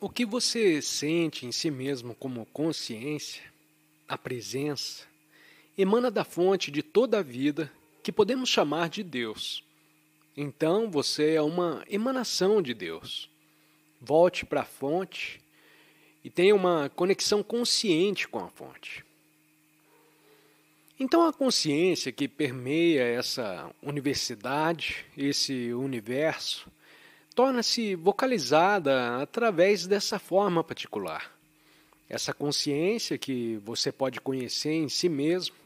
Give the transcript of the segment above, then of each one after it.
O que você sente em si mesmo como consciência, a presença, emana da fonte de toda a vida que podemos chamar de Deus. Então você é uma emanação de Deus. Volte para a fonte e tenha uma conexão consciente com a fonte. Então a consciência que permeia essa universidade, esse universo, torna-se vocalizada através dessa forma particular. Essa consciência que você pode conhecer em si mesmo,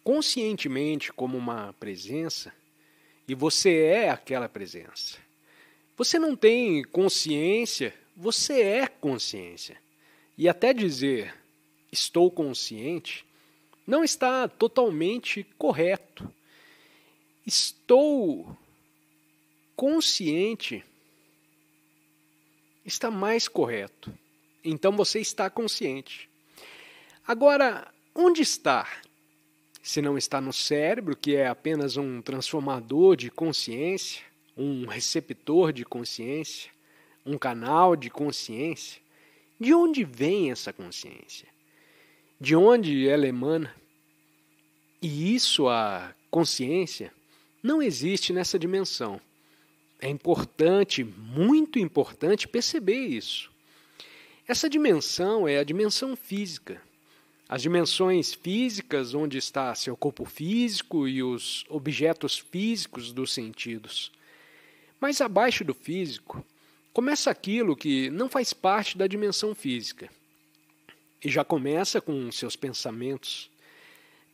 conscientemente como uma presença, e você é aquela presença. Você não tem consciência, você é consciência. E até dizer estou consciente não está totalmente correto. Estou consciente está mais correto. Então você está consciente. Agora, onde está? Se não está no cérebro, que é apenas um transformador de consciência, um receptor de consciência, um canal de consciência, de onde vem essa consciência? De onde ela emana? E isso, a consciência, não existe nessa dimensão. É importante, muito importante, perceber isso. Essa dimensão é a dimensão física. As dimensões físicas, onde está seu corpo físico e os objetos físicos dos sentidos. Mas abaixo do físico, começa aquilo que não faz parte da dimensão física. E já começa com seus pensamentos.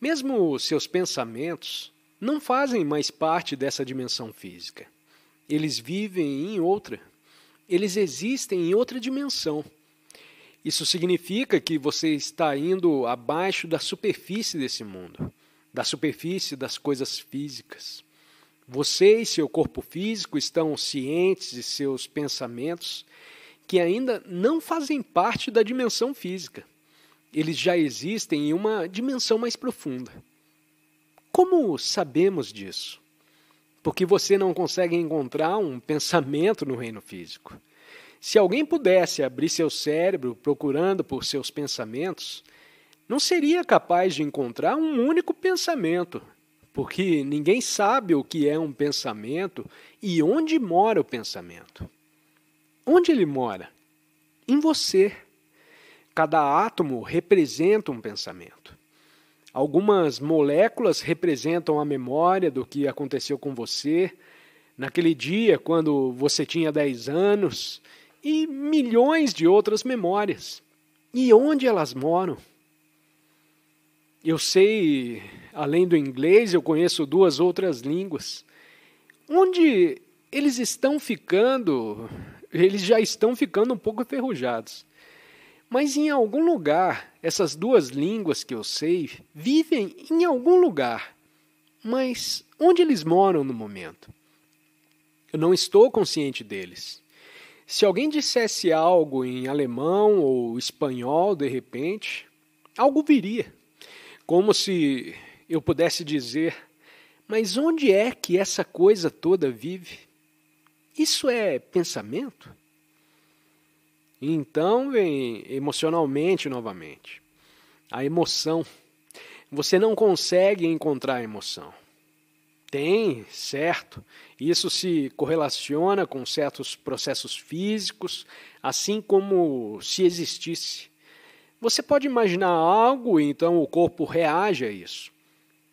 Mesmo seus pensamentos não fazem mais parte dessa dimensão física. Eles vivem em outra. Eles existem em outra dimensão. Isso significa que você está indo abaixo da superfície desse mundo, da superfície das coisas físicas. Você e seu corpo físico estão cientes de seus pensamentos que ainda não fazem parte da dimensão física. Eles já existem em uma dimensão mais profunda. Como sabemos disso? Porque você não consegue encontrar um pensamento no reino físico. Se alguém pudesse abrir seu cérebro procurando por seus pensamentos, não seria capaz de encontrar um único pensamento, porque ninguém sabe o que é um pensamento e onde mora o pensamento. Onde ele mora? Em você. Cada átomo representa um pensamento. Algumas moléculas representam a memória do que aconteceu com você naquele dia quando você tinha 10 anos e milhões de outras memórias. E onde elas moram? Eu sei, além do inglês, eu conheço 2 outras línguas. Onde eles estão ficando, eles já estão ficando um pouco enferrujados. Mas em algum lugar, essas 2 línguas que eu sei vivem em algum lugar. Mas onde eles moram no momento? Eu não estou consciente deles. Se alguém dissesse algo em alemão ou espanhol, de repente, algo viria. Como se eu pudesse dizer, mas onde é que essa coisa toda vive? Isso é pensamento? Então vem emocionalmente novamente. A emoção. Você não consegue encontrar a emoção. Tem, certo. Isso se correlaciona com certos processos físicos, assim como se existisse. Você pode imaginar algo e então o corpo reage a isso.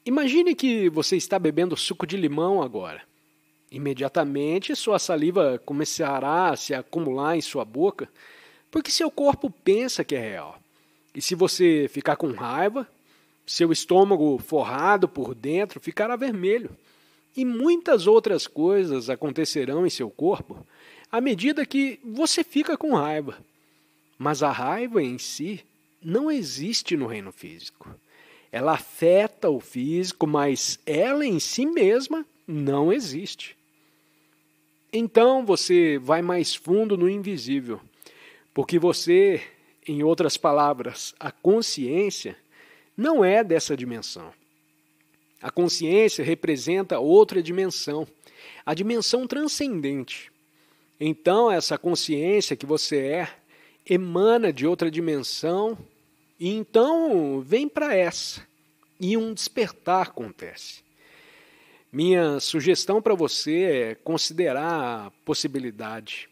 Imagine que você está bebendo suco de limão agora. Imediatamente sua saliva começará a se acumular em sua boca, porque seu corpo pensa que é real. E se você ficar com raiva, seu estômago forrado por dentro ficará vermelho. E muitas outras coisas acontecerão em seu corpo à medida que você fica com raiva. Mas a raiva em si não existe no reino físico. Ela afeta o físico, mas ela em si mesma não existe. Então você vai mais fundo no invisível. Porque você, em outras palavras, a consciência não é dessa dimensão. A consciência representa outra dimensão, a dimensão transcendente. Então, essa consciência que você emana de outra dimensão e então vem para essa e um despertar acontece. Minha sugestão para você é considerar a possibilidade.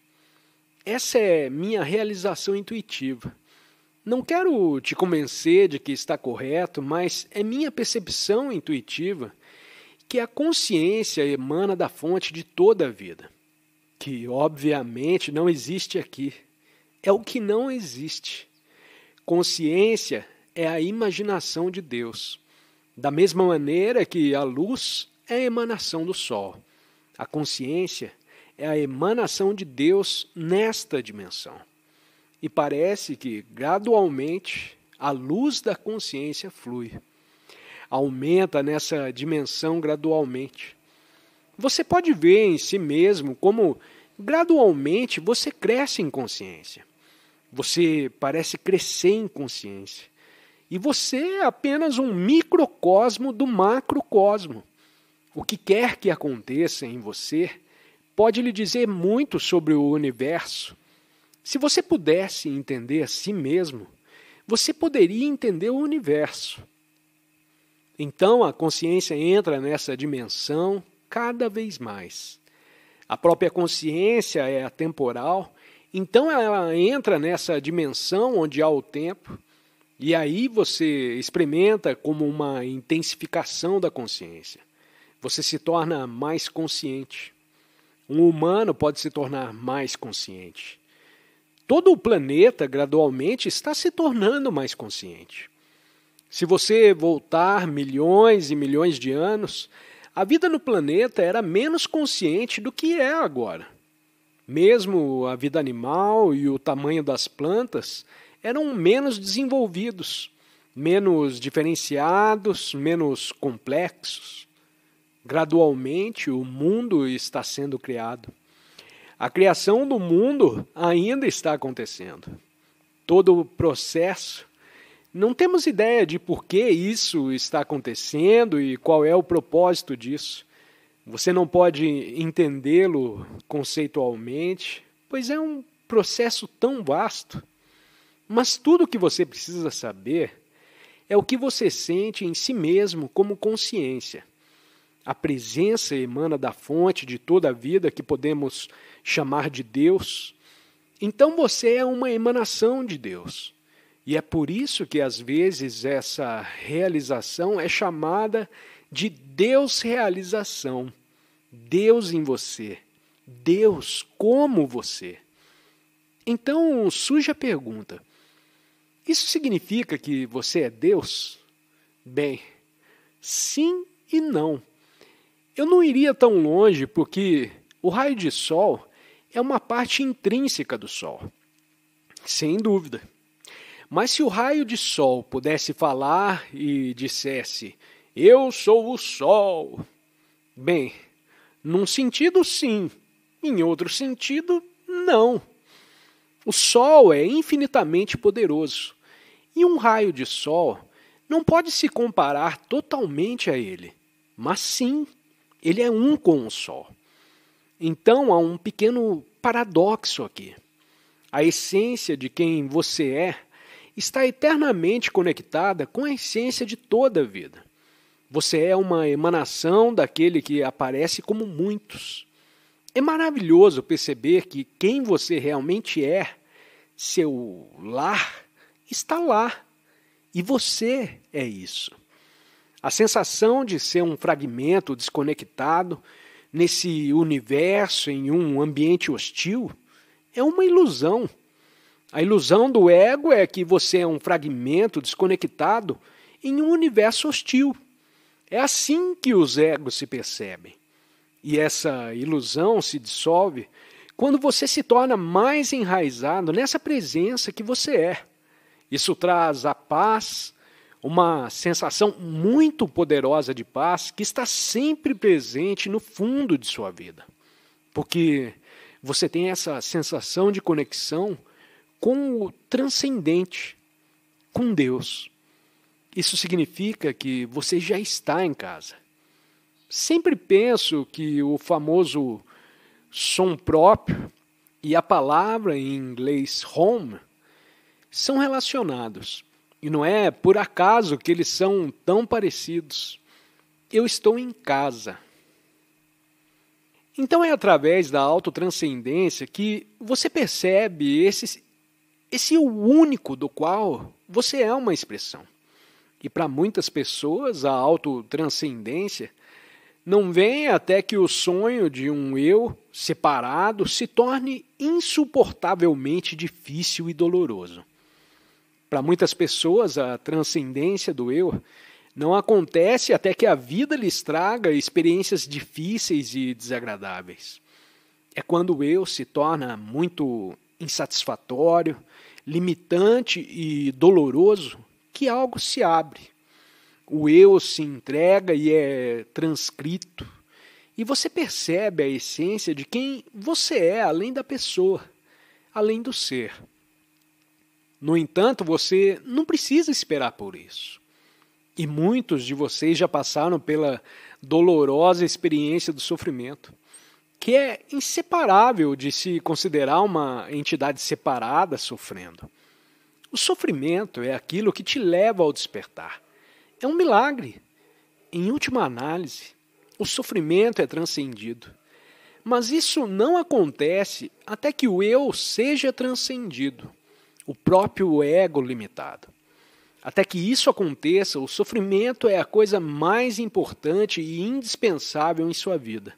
Essa é minha realização intuitiva. Não quero te convencer de que está correto, mas é minha percepção intuitiva que a consciência emana da fonte de toda a vida, que obviamente não existe aqui. É o que não existe. Consciência é a imaginação de Deus. Da mesma maneira que a luz é a emanação do sol. A consciência é a emanação de Deus nesta dimensão. E parece que, gradualmente, a luz da consciência flui. Aumenta nessa dimensão gradualmente. Você pode ver em si mesmo como, gradualmente, você cresce em consciência. Você parece crescer em consciência. E você é apenas um microcosmo do macrocosmo. O que quer que aconteça em você pode lhe dizer muito sobre o universo. Se você pudesse entender a si mesmo, você poderia entender o universo. Então a consciência entra nessa dimensão cada vez mais. A própria consciência é atemporal, então ela entra nessa dimensão onde há o tempo, e aí você experimenta como uma intensificação da consciência. Você se torna mais consciente. Um humano pode se tornar mais consciente. Todo o planeta, gradualmente, está se tornando mais consciente. Se você voltar milhões e milhões de anos, a vida no planeta era menos consciente do que é agora. Mesmo a vida animal e o tamanho das plantas eram menos desenvolvidos, menos diferenciados, menos complexos. Gradualmente, o mundo está sendo criado. A criação do mundo ainda está acontecendo. Todo o processo, não temos ideia de por que isso está acontecendo e qual é o propósito disso. Você não pode entendê-lo conceitualmente, pois é um processo tão vasto. Mas tudo o que você precisa saber é o que você sente em si mesmo como consciência. A presença emana da fonte de toda a vida que podemos chamar de Deus. Então você é uma emanação de Deus. E é por isso que às vezes essa realização é chamada de Deus-realização. Deus em você. Deus como você. Então surge a pergunta: isso significa que você é Deus? Bem, sim e não. Eu não iria tão longe porque o raio de sol é uma parte intrínseca do sol, sem dúvida. Mas se o raio de sol pudesse falar e dissesse, eu sou o sol, bem, num sentido sim, em outro sentido não. O sol é infinitamente poderoso e um raio de sol não pode se comparar totalmente a ele, mas sim, ele é um com o sol. Então há um pequeno paradoxo aqui. A essência de quem você é está eternamente conectada com a essência de toda a vida. Você é uma emanação daquele que aparece como muitos. É maravilhoso perceber que quem você realmente é, seu lar, está lá. E você é isso. A sensação de ser um fragmento desconectado nesse universo, em um ambiente hostil, é uma ilusão. A ilusão do ego é que você é um fragmento desconectado em um universo hostil. É assim que os egos se percebem. E essa ilusão se dissolve quando você se torna mais enraizado nessa presença que você é. Isso traz a paz, uma sensação muito poderosa de paz que está sempre presente no fundo de sua vida. Porque você tem essa sensação de conexão com o transcendente, com Deus. Isso significa que você já está em casa. Sempre penso que o famoso som próprio e a palavra em inglês home são relacionados. E não é por acaso que eles são tão parecidos. Eu estou em casa. Então é através da autotranscendência que você percebe esse único do qual você é uma expressão. E para muitas pessoas a autotranscendência não vem até que o sonho de um eu separado se torne insuportavelmente difícil e doloroso. Para muitas pessoas, a transcendência do eu não acontece até que a vida lhes traga experiências difíceis e desagradáveis. É quando o eu se torna muito insatisfatório, limitante e doloroso que algo se abre. O eu se entrega e é transcrito, e você percebe a essência de quem você é além da pessoa, além do ser. No entanto, você não precisa esperar por isso. E muitos de vocês já passaram pela dolorosa experiência do sofrimento, que é inseparável de se considerar uma entidade separada sofrendo. O sofrimento é aquilo que te leva ao despertar. É um milagre. Em última análise, o sofrimento é transcendido. Mas isso não acontece até que o eu seja transcendido, o próprio ego limitado. Até que isso aconteça, o sofrimento é a coisa mais importante e indispensável em sua vida.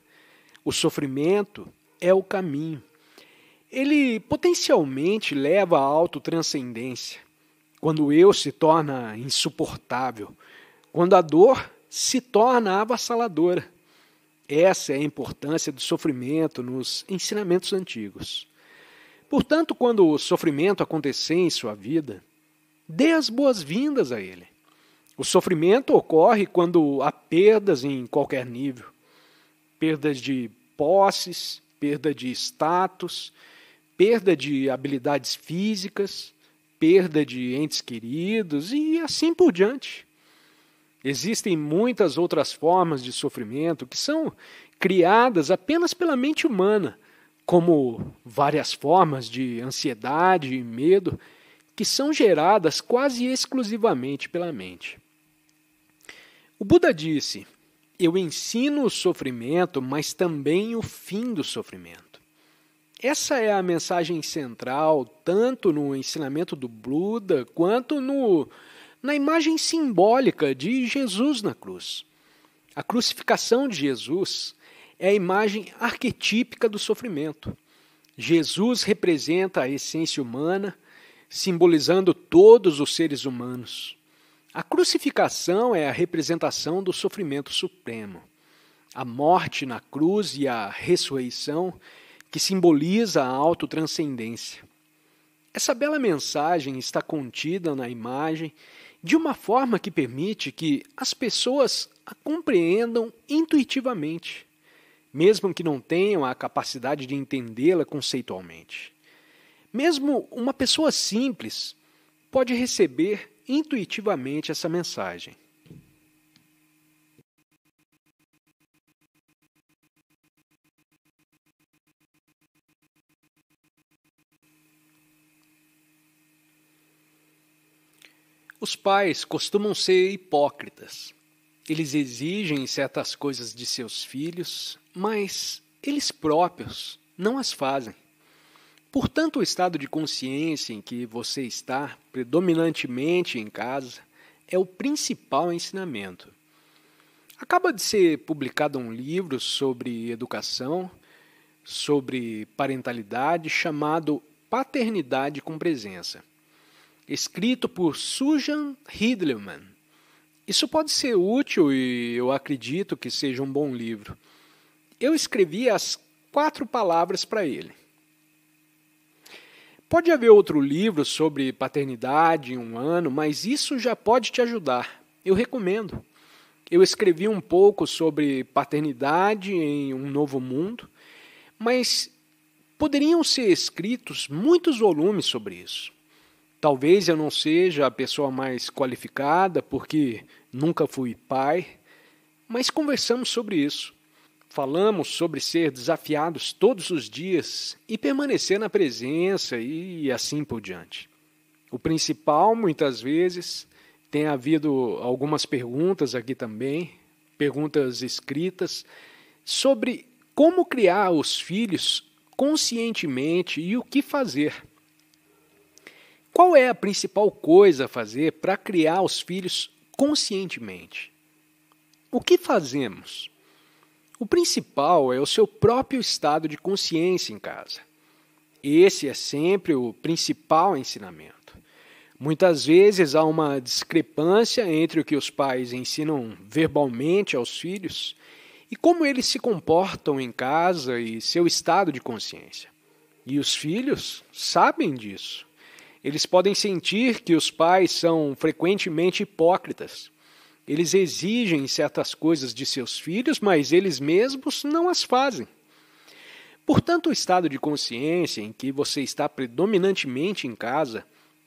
O sofrimento é o caminho. Ele potencialmente leva à autotranscendência. Quando o eu se torna insuportável, quando a dor se torna avassaladora. Essa é a importância do sofrimento nos ensinamentos antigos. Portanto, quando o sofrimento acontecer em sua vida, dê as boas-vindas a ele. O sofrimento ocorre quando há perdas em qualquer nível. Perdas de posses, perda de status, perda de habilidades físicas, perda de entes queridos e assim por diante. Existem muitas outras formas de sofrimento que são criadas apenas pela mente humana, como várias formas de ansiedade e medo, que são geradas quase exclusivamente pela mente. O Buda disse: eu ensino o sofrimento, mas também o fim do sofrimento. Essa é a mensagem central, tanto no ensinamento do Buda, quanto na imagem simbólica de Jesus na cruz. A crucificação de Jesus é a imagem arquetípica do sofrimento. Jesus representa a essência humana, simbolizando todos os seres humanos. A crucificação é a representação do sofrimento supremo. A morte na cruz e a ressurreição, que simboliza a autotranscendência. Essa bela mensagem está contida na imagem de uma forma que permite que as pessoas a compreendam intuitivamente, mesmo que não tenham a capacidade de entendê-la conceitualmente. Mesmo uma pessoa simples pode receber intuitivamente essa mensagem. Os pais costumam ser hipócritas. Eles exigem certas coisas de seus filhos, mas eles próprios não as fazem. Portanto, o estado de consciência em que você está, predominantemente em casa, é o principal ensinamento. Acaba de ser publicado um livro sobre educação, sobre parentalidade, chamado Paternidade com Presença, escrito por Susan Hidleman. Isso pode ser útil e eu acredito que seja um bom livro. Eu escrevi as 4 palavras para ele. Pode haver outro livro sobre paternidade em um ano, mas isso já pode te ajudar. Eu recomendo. Eu escrevi um pouco sobre paternidade em um novo mundo, mas poderiam ser escritos muitos volumes sobre isso. Talvez eu não seja a pessoa mais qualificada, porque nunca fui pai, mas conversamos sobre isso. Falamos sobre ser desafiados todos os dias e permanecer na presença e assim por diante. O principal, muitas vezes, tem havido algumas perguntas aqui também, perguntas escritas, sobre como criar os filhos conscientemente e o que fazer. Qual é a principal coisa a fazer para criar os filhos conscientemente? O que fazemos? O principal é o seu próprio estado de consciência em casa. Esse é sempre o principal ensinamento. Muitas vezes há uma discrepância entre o que os pais ensinam verbalmente aos filhos e como eles se comportam em casa e seu estado de consciência. E os filhos sabem disso. Eles podem sentir que os pais são frequentemente hipócritas. Eles exigem certas coisas de seus filhos, mas eles mesmos não as fazem. Portanto, o estado de consciência em que você está predominantemente em casa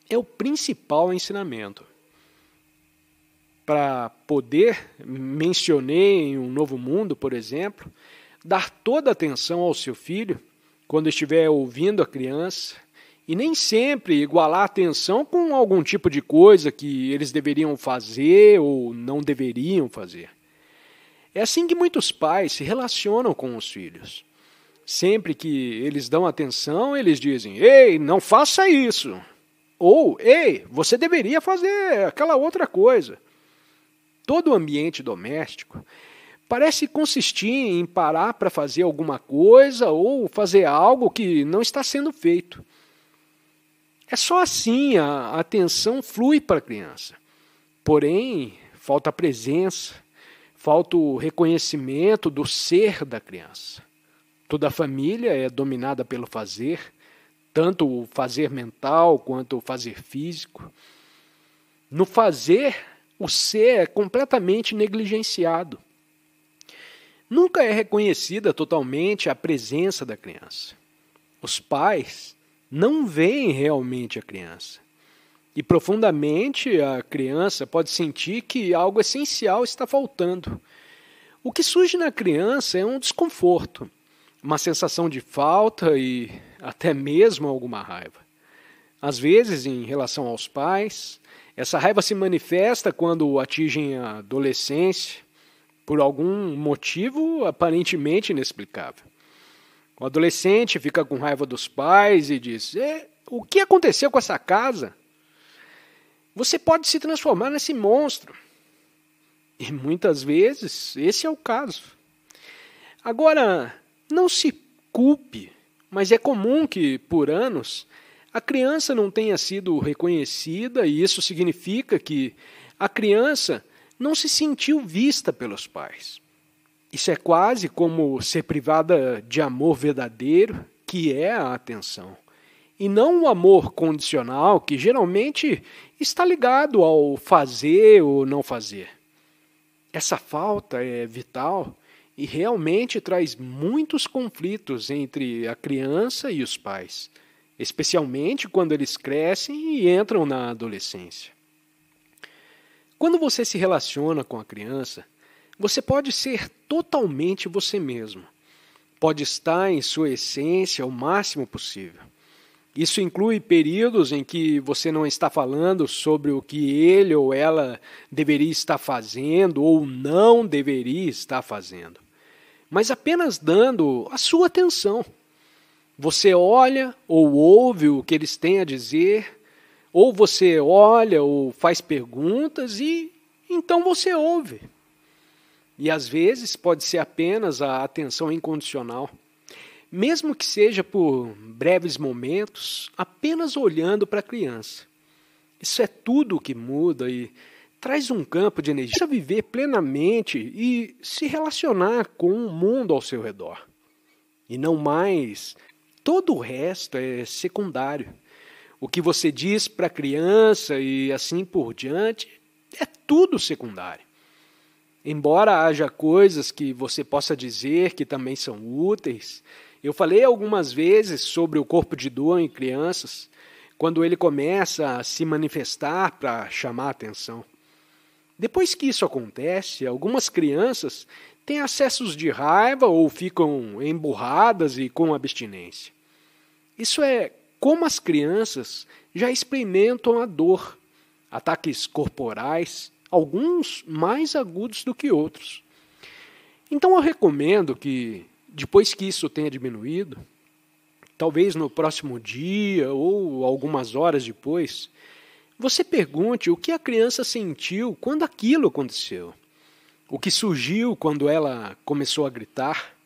é o principal ensinamento. Para poder, mencionei em Um Novo Mundo, por exemplo, dar toda a atenção ao seu filho quando estiver ouvindo a criança e nem sempre igualar a atenção com algum tipo de coisa que eles deveriam fazer ou não deveriam fazer. É assim que muitos pais se relacionam com os filhos. Sempre que eles dão atenção, eles dizem: "Ei, não faça isso!" Ou, "Ei, você deveria fazer aquela outra coisa." Todo o ambiente doméstico parece consistir em parar para fazer alguma coisa ou fazer algo que não está sendo feito. É só assim a atenção flui para a criança. Porém, falta a presença, falta o reconhecimento do ser da criança. Toda a família é dominada pelo fazer, tanto o fazer mental quanto o fazer físico. No fazer, o ser é completamente negligenciado. Nunca é reconhecida totalmente a presença da criança. Os pais não veem realmente a criança. E profundamente a criança pode sentir que algo essencial está faltando. O que surge na criança é um desconforto, uma sensação de falta e até mesmo alguma raiva. Às vezes, em relação aos pais, essa raiva se manifesta quando atingem a adolescência, por algum motivo aparentemente inexplicável. O adolescente fica com raiva dos pais e diz: "O que aconteceu com essa casa? Você pode se transformar nesse monstro." E muitas vezes esse é o caso. Agora, não se culpe, mas é comum que, por anos, a criança não tenha sido reconhecida, e isso significa que a criança não se sentiu vista pelos pais. Isso é quase como ser privada de amor verdadeiro, que é a atenção, e não o amor condicional, que geralmente está ligado ao fazer ou não fazer. Essa falta é vital e realmente traz muitos conflitos entre a criança e os pais, especialmente quando eles crescem e entram na adolescência. Quando você se relaciona com a criança, você pode ser totalmente você mesmo. Pode estar em sua essência o máximo possível. Isso inclui períodos em que você não está falando sobre o que ele ou ela deveria estar fazendo ou não deveria estar fazendo, mas apenas dando a sua atenção. Você olha ou ouve o que eles têm a dizer, ou você olha ou faz perguntas e então você ouve. E às vezes pode ser apenas a atenção incondicional, mesmo que seja por breves momentos, apenas olhando para a criança. Isso é tudo o que muda e traz um campo de energia para viver plenamente e se relacionar com o mundo ao seu redor. E não mais, todo o resto é secundário. O que você diz para a criança e assim por diante é tudo secundário. Embora haja coisas que você possa dizer que também são úteis, eu falei algumas vezes sobre o corpo de dor em crianças, quando ele começa a se manifestar para chamar a atenção. Depois que isso acontece, algumas crianças têm acessos de raiva ou ficam emburradas e com abstinência. Isso é como as crianças já experimentam a dor, ataques corporais, alguns mais agudos do que outros. Então eu recomendo que, depois que isso tenha diminuído, talvez no próximo dia ou algumas horas depois, você pergunte o que a criança sentiu quando aquilo aconteceu, o que surgiu quando ela começou a gritar,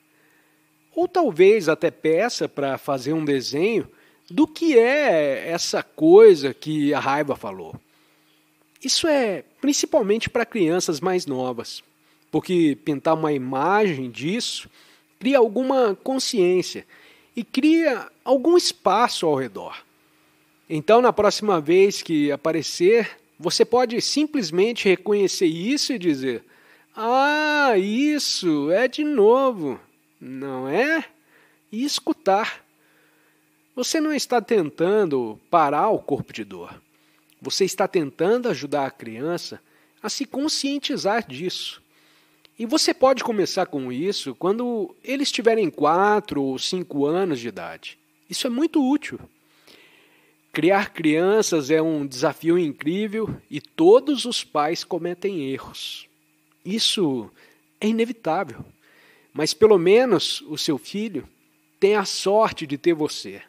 ou talvez até peça para fazer um desenho do que é essa coisa que a raiva falou. Isso é principalmente para crianças mais novas, porque pintar uma imagem disso cria alguma consciência e cria algum espaço ao redor. Então, na próxima vez que aparecer, você pode simplesmente reconhecer isso e dizer: ah, isso é de novo, não é? E escutar. Você não está tentando parar o corpo de dor. Você está tentando ajudar a criança a se conscientizar disso. E você pode começar com isso quando eles tiverem 4 ou 5 anos de idade. Isso é muito útil. Criar crianças é um desafio incrível e todos os pais cometem erros. Isso é inevitável. Mas pelo menos o seu filho tem a sorte de ter você,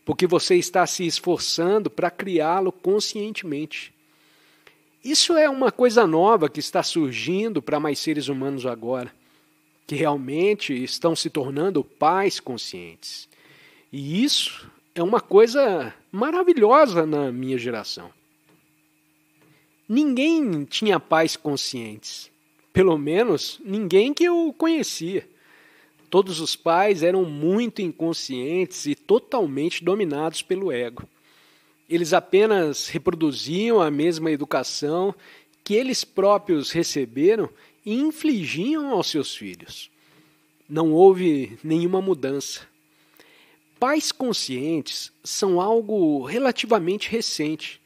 porque você está se esforçando para criá-lo conscientemente. Isso é uma coisa nova que está surgindo para mais seres humanos agora, que realmente estão se tornando pais conscientes. E isso é uma coisa maravilhosa na minha geração. Ninguém tinha pais conscientes, pelo menos ninguém que eu conhecia. Todos os pais eram muito inconscientes e totalmente dominados pelo ego. Eles apenas reproduziam a mesma educação que eles próprios receberam e infligiam aos seus filhos. Não houve nenhuma mudança. Pais conscientes são algo relativamente recente.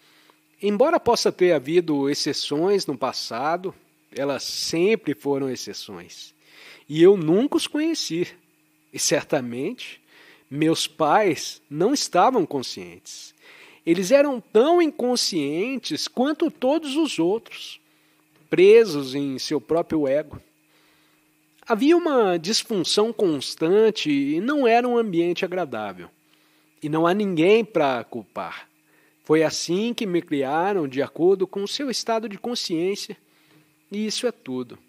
Embora possa ter havido exceções no passado, elas sempre foram exceções. E eu nunca os conheci. E certamente, meus pais não estavam conscientes. Eles eram tão inconscientes quanto todos os outros, presos em seu próprio ego. Havia uma disfunção constante e não era um ambiente agradável. E não há ninguém para culpar. Foi assim que me criaram de acordo com o seu estado de consciência, e isso é tudo.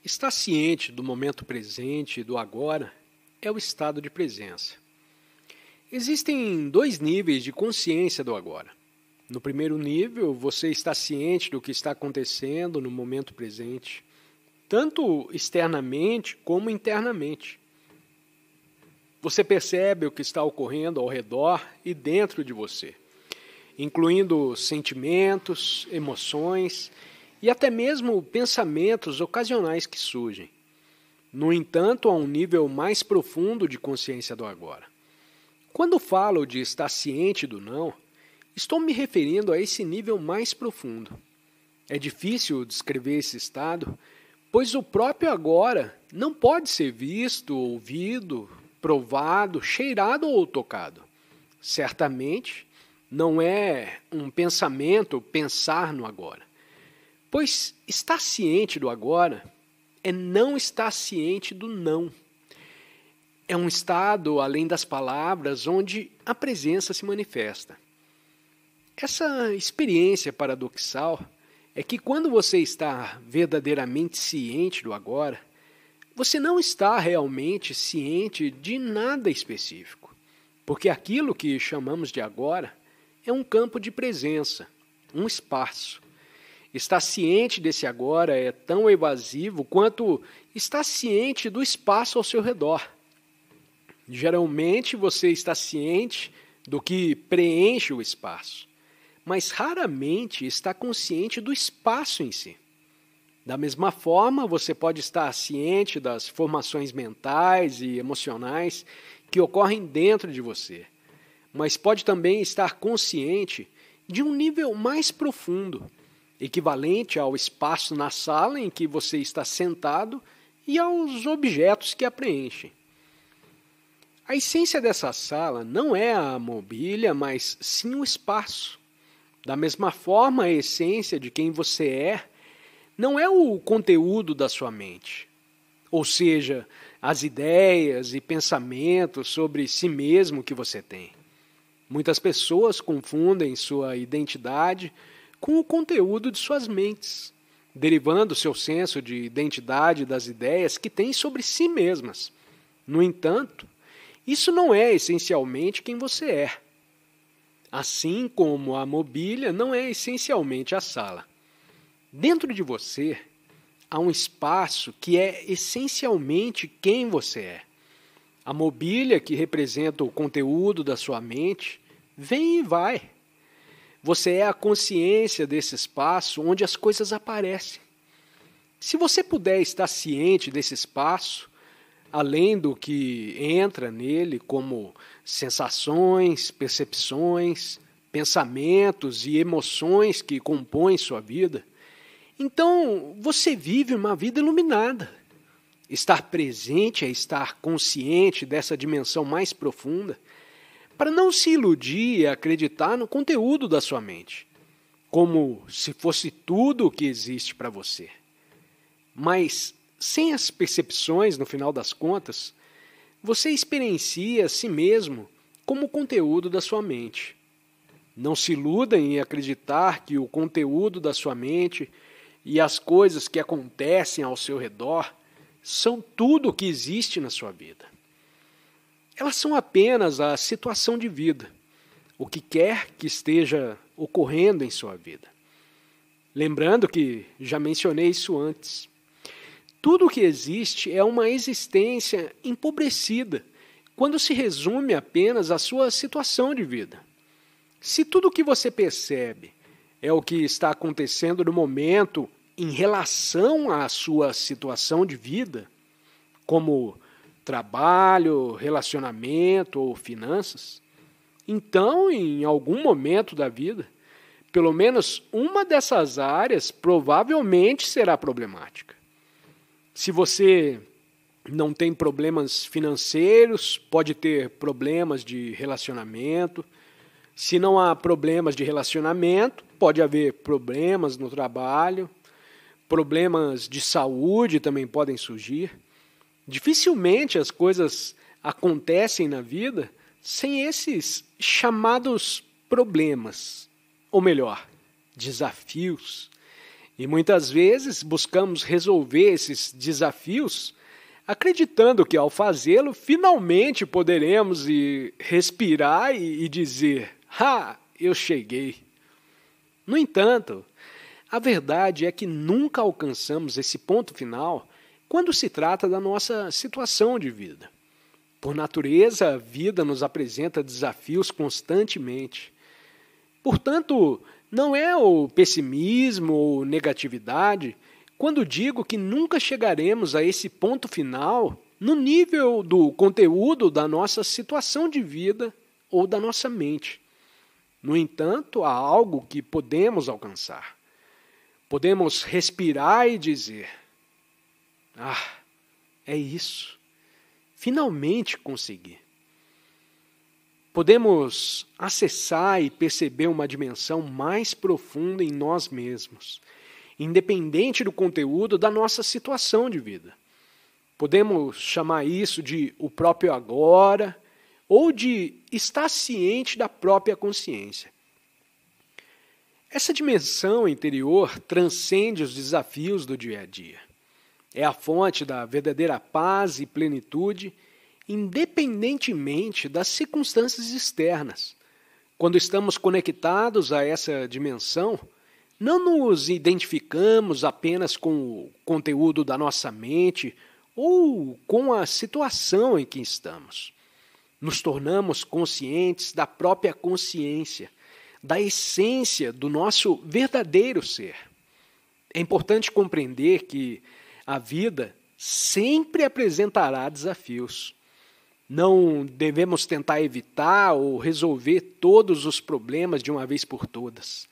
Estar ciente do momento presente e do agora é o estado de presença. Existem 2 níveis de consciência do agora. No primeiro nível, você está ciente do que está acontecendo no momento presente, tanto externamente como internamente. Você percebe o que está ocorrendo ao redor e dentro de você, incluindo sentimentos, emoções e até mesmo pensamentos ocasionais que surgem. No entanto, há um nível mais profundo de consciência do agora. Quando falo de estar ciente do não, estou me referindo a esse nível mais profundo. É difícil descrever esse estado, pois o próprio agora não pode ser visto, ouvido, provado, cheirado ou tocado. Certamente, não é um pensamento pensar no agora. Pois estar ciente do agora é não estar ciente do não. É um estado, além das palavras, onde a presença se manifesta. Essa experiência paradoxal é que quando você está verdadeiramente ciente do agora, você não está realmente ciente de nada específico, porque aquilo que chamamos de agora é um campo de presença, um espaço. Estar ciente desse agora é tão evasivo quanto estar ciente do espaço ao seu redor. Geralmente você está ciente do que preenche o espaço, mas raramente está consciente do espaço em si. Da mesma forma, você pode estar ciente das formações mentais e emocionais que ocorrem dentro de você, mas pode também estar consciente de um nível mais profundo, equivalente ao espaço na sala em que você está sentado e aos objetos que a preenchem. A essência dessa sala não é a mobília, mas sim o espaço. Da mesma forma, a essência de quem você é não é o conteúdo da sua mente, ou seja, as ideias e pensamentos sobre si mesmo que você tem. Muitas pessoas confundem sua identidade com o conteúdo de suas mentes, derivando seu senso de identidade das ideias que têm sobre si mesmas. No entanto, isso não é essencialmente quem você é. Assim como a mobília não é essencialmente a sala. Dentro de você, há um espaço que é essencialmente quem você é. A mobília, que representa o conteúdo da sua mente, vem e vai. Você é a consciência desse espaço onde as coisas aparecem. Se você puder estar ciente desse espaço, além do que entra nele, como sensações, percepções, pensamentos e emoções que compõem sua vida, então você vive uma vida iluminada. Estar presente é estar consciente dessa dimensão mais profunda, para não se iludir e acreditar no conteúdo da sua mente, como se fosse tudo o que existe para você. Mas, sem as percepções, no final das contas, você experiencia a si mesmo como o conteúdo da sua mente. Não se iluda em acreditar que o conteúdo da sua mente e as coisas que acontecem ao seu redor são tudo o que existe na sua vida. Elas são apenas a situação de vida, o que quer que esteja ocorrendo em sua vida. Lembrando que já mencionei isso antes. Tudo o que existe é uma existência empobrecida, quando se resume apenas à sua situação de vida. Se tudo o que você percebe é o que está acontecendo no momento em relação à sua situação de vida, como trabalho, relacionamento ou finanças, então, em algum momento da vida, pelo menos uma dessas áreas provavelmente será problemática. Se você não tem problemas financeiros, pode ter problemas de relacionamento. Se não há problemas de relacionamento, pode haver problemas no trabalho. Problemas de saúde também podem surgir. Dificilmente as coisas acontecem na vida sem esses chamados problemas, ou melhor, desafios. E muitas vezes buscamos resolver esses desafios acreditando que ao fazê-lo finalmente poderemos respirar e dizer: "Ah, eu cheguei". No entanto, a verdade é que nunca alcançamos esse ponto final quando se trata da nossa situação de vida. Por natureza, a vida nos apresenta desafios constantemente. Portanto, não é o pessimismo ou negatividade quando digo que nunca chegaremos a esse ponto final no nível do conteúdo da nossa situação de vida ou da nossa mente. No entanto, há algo que podemos alcançar. Podemos respirar e dizer: "Ah, é isso. Finalmente consegui". Podemos acessar e perceber uma dimensão mais profunda em nós mesmos, independente do conteúdo da nossa situação de vida. Podemos chamar isso de o próprio agora ou de estar ciente da própria consciência. Essa dimensão interior transcende os desafios do dia a dia. É a fonte da verdadeira paz e plenitude, independentemente das circunstâncias externas. Quando estamos conectados a essa dimensão, não nos identificamos apenas com o conteúdo da nossa mente ou com a situação em que estamos. Nos tornamos conscientes da própria consciência, da essência do nosso verdadeiro ser. É importante compreender que a vida sempre apresentará desafios. Não devemos tentar evitar ou resolver todos os problemas de uma vez por todas.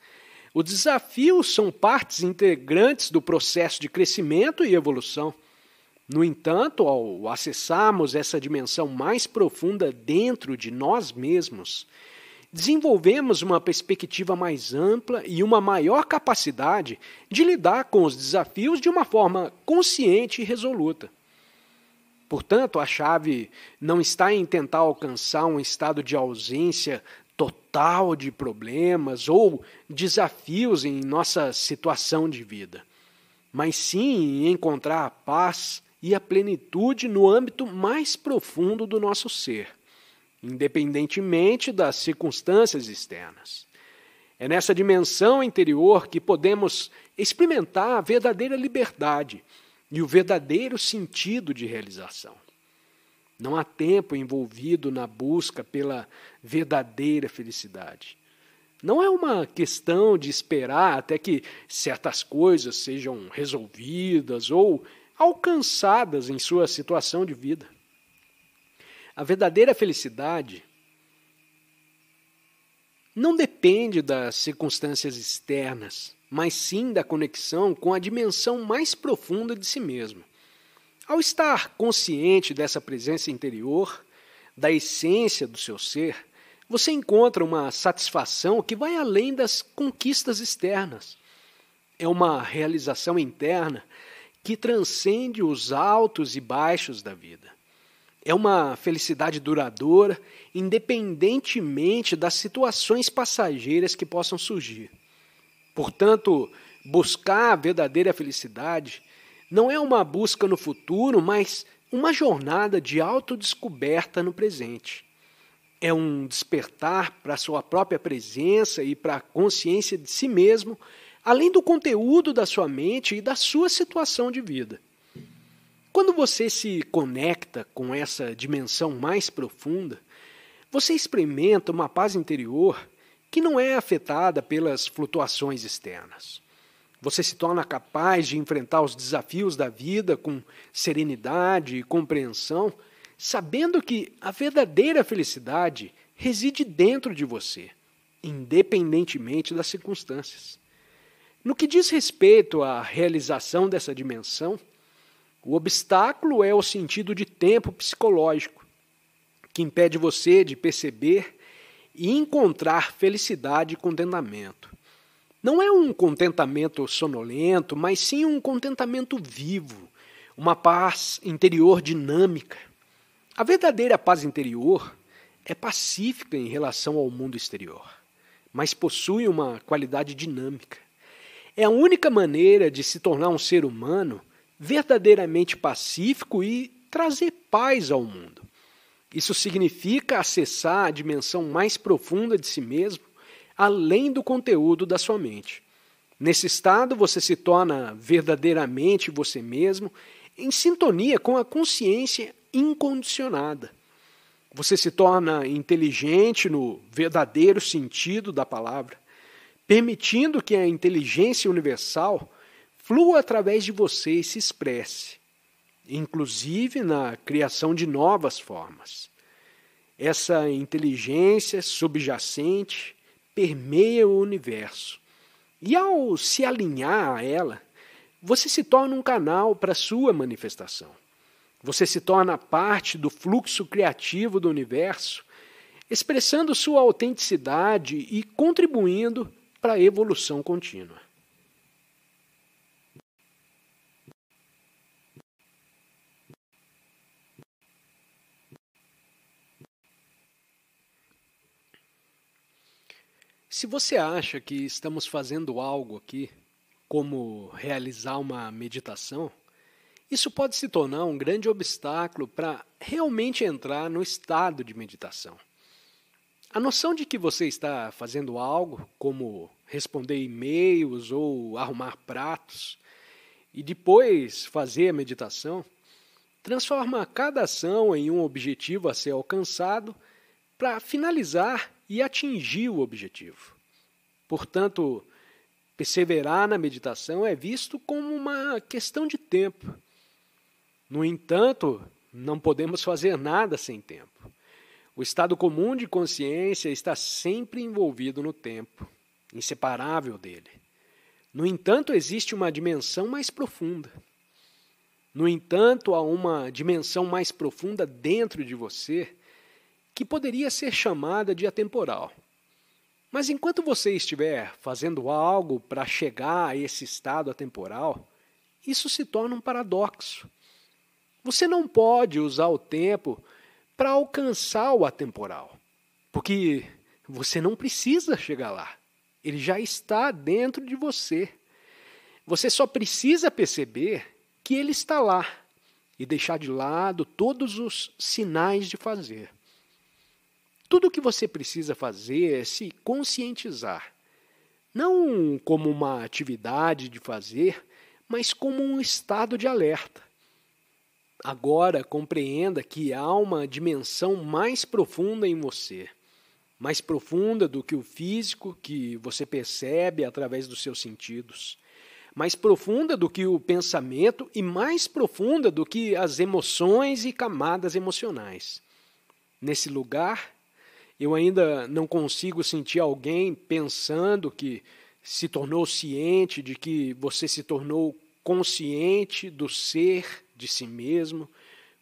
Os desafios são partes integrantes do processo de crescimento e evolução. No entanto, ao acessarmos essa dimensão mais profunda dentro de nós mesmos, desenvolvemos uma perspectiva mais ampla e uma maior capacidade de lidar com os desafios de uma forma consciente e resoluta. Portanto, a chave não está em tentar alcançar um estado de ausência total de problemas ou desafios em nossa situação de vida, mas sim em encontrar a paz e a plenitude no âmbito mais profundo do nosso ser, independentemente das circunstâncias externas. É nessa dimensão interior que podemos experimentar a verdadeira liberdade e o verdadeiro sentido de realização. Não há tempo envolvido na busca pela verdadeira felicidade. Não é uma questão de esperar até que certas coisas sejam resolvidas ou alcançadas em sua situação de vida. A verdadeira felicidade não depende das circunstâncias externas, mas sim da conexão com a dimensão mais profunda de si mesmo. Ao estar consciente dessa presença interior, da essência do seu ser, você encontra uma satisfação que vai além das conquistas externas. É uma realização interna que transcende os altos e baixos da vida. É uma felicidade duradoura, independentemente das situações passageiras que possam surgir. Portanto, buscar a verdadeira felicidade não é uma busca no futuro, mas uma jornada de autodescoberta no presente. É um despertar para a sua própria presença e para a consciência de si mesmo, além do conteúdo da sua mente e da sua situação de vida. Quando você se conecta com essa dimensão mais profunda, você experimenta uma paz interior que não é afetada pelas flutuações externas. Você se torna capaz de enfrentar os desafios da vida com serenidade e compreensão, sabendo que a verdadeira felicidade reside dentro de você, independentemente das circunstâncias. No que diz respeito à realização dessa dimensão, o obstáculo é o sentido de tempo psicológico, que impede você de perceber e encontrar felicidade e contentamento. Não é um contentamento sonolento, mas sim um contentamento vivo, uma paz interior dinâmica. A verdadeira paz interior é pacífica em relação ao mundo exterior, mas possui uma qualidade dinâmica. É a única maneira de se tornar um ser humano verdadeiramente pacífico e trazer paz ao mundo. Isso significa acessar a dimensão mais profunda de si mesmo, além do conteúdo da sua mente. Nesse estado, você se torna verdadeiramente você mesmo, em sintonia com a consciência incondicionada. Você se torna inteligente no verdadeiro sentido da palavra, permitindo que a inteligência universal flua através de você e se expresse, inclusive na criação de novas formas. Essa inteligência subjacente permeia o universo. E ao se alinhar a ela, você se torna um canal para a sua manifestação. Você se torna parte do fluxo criativo do universo, expressando sua autenticidade e contribuindo para a evolução contínua. Se você acha que estamos fazendo algo aqui, como realizar uma meditação, isso pode se tornar um grande obstáculo para realmente entrar no estado de meditação. A noção de que você está fazendo algo, como responder e-mails ou arrumar pratos, e depois fazer a meditação, transforma cada ação em um objetivo a ser alcançado para finalizar e atingir o objetivo. Portanto, Perseverar na meditação é visto como uma questão de tempo. No entanto, não podemos fazer nada sem tempo. O estado comum de consciência está sempre envolvido no tempo, inseparável dele. No entanto, existe uma dimensão mais profunda. No entanto, há uma dimensão mais profunda dentro de você que poderia ser chamada de atemporal. Mas enquanto você estiver fazendo algo para chegar a esse estado atemporal, isso se torna um paradoxo. Você não pode usar o tempo para alcançar o atemporal, porque você não precisa chegar lá. Ele já está dentro de você. Você só precisa perceber que ele está lá e deixar de lado todos os sinais de fazer. Tudo o que você precisa fazer é se conscientizar, não como uma atividade de fazer, mas como um estado de alerta. Agora compreenda que há uma dimensão mais profunda em você, mais profunda do que o físico que você percebe através dos seus sentidos, mais profunda do que o pensamento e mais profunda do que as emoções e camadas emocionais. Nesse lugar, eu ainda não consigo sentir alguém pensando que se tornou ciente, de que você se tornou consciente do ser de si mesmo,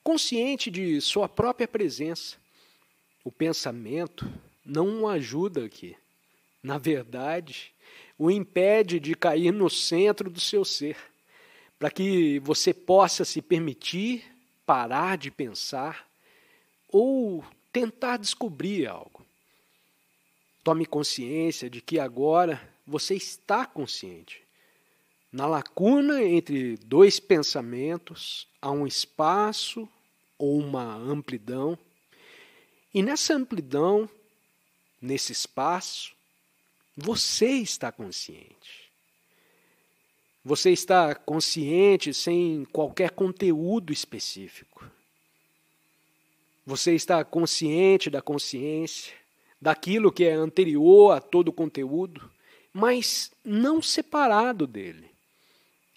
consciente de sua própria presença. O pensamento não o ajuda aqui. Na verdade, o impede de cair no centro do seu ser, para que você possa se permitir parar de pensar ou tentar descobrir algo. Tome consciência de que agora você está consciente. Na lacuna entre dois pensamentos há um espaço ou uma amplidão, e nessa amplidão, nesse espaço, você está consciente. Você está consciente sem qualquer conteúdo específico. Você está consciente da consciência, daquilo que é anterior a todo o conteúdo, mas não separado dele.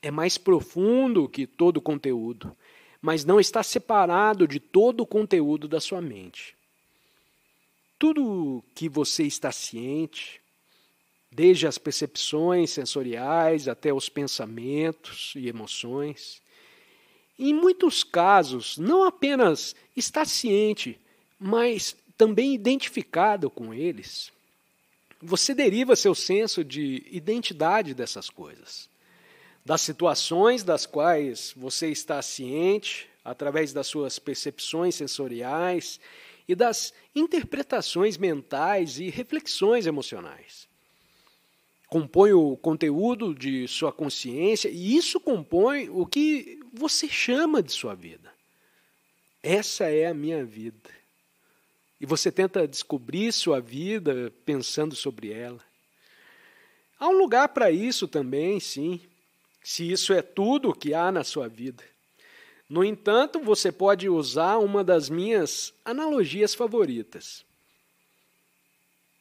É mais profundo que todo o conteúdo, mas não está separado de todo o conteúdo da sua mente. Tudo que você está ciente, desde as percepções sensoriais até os pensamentos e emoções, em muitos casos, não apenas está ciente, mas também identificado com eles. Você deriva seu senso de identidade dessas coisas, das situações das quais você está ciente, através das suas percepções sensoriais e das interpretações mentais e reflexões emocionais. Compõe o conteúdo de sua consciência e isso compõe o que você chama de sua vida. Essa é a minha vida. E você tenta descobrir sua vida pensando sobre ela. Há um lugar para isso também, sim, se isso é tudo o que há na sua vida. No entanto, você pode usar uma das minhas analogias favoritas.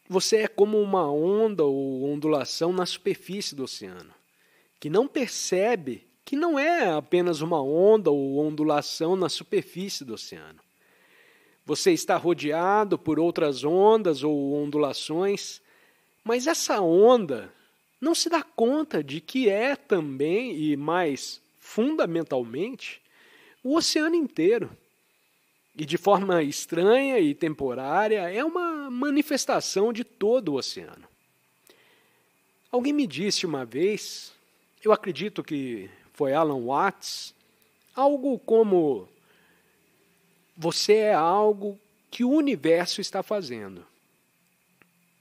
Você é como uma onda ou ondulação na superfície do oceano, que não percebe que não é apenas uma onda ou ondulação na superfície do oceano. Você está rodeado por outras ondas ou ondulações, mas essa onda não se dá conta de que é também, e mais fundamentalmente, o oceano inteiro. E de forma estranha e temporária, é uma manifestação de todo o oceano. Alguém me disse uma vez, eu acredito que foi Alan Watts, algo como: você é algo que o universo está fazendo.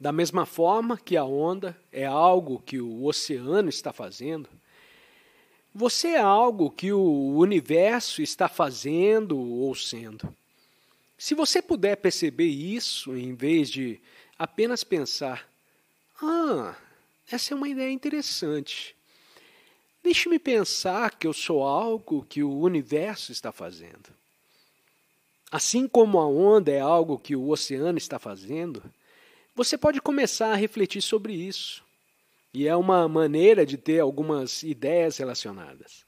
Da mesma forma que a onda é algo que o oceano está fazendo, você é algo que o universo está fazendo ou sendo. Se você puder perceber isso, em vez de apenas pensar: essa é uma ideia interessante. Deixe-me pensar que eu sou algo que o universo está fazendo. Assim como a onda é algo que o oceano está fazendo, você pode começar a refletir sobre isso. e é uma maneira de ter algumas ideias relacionadas.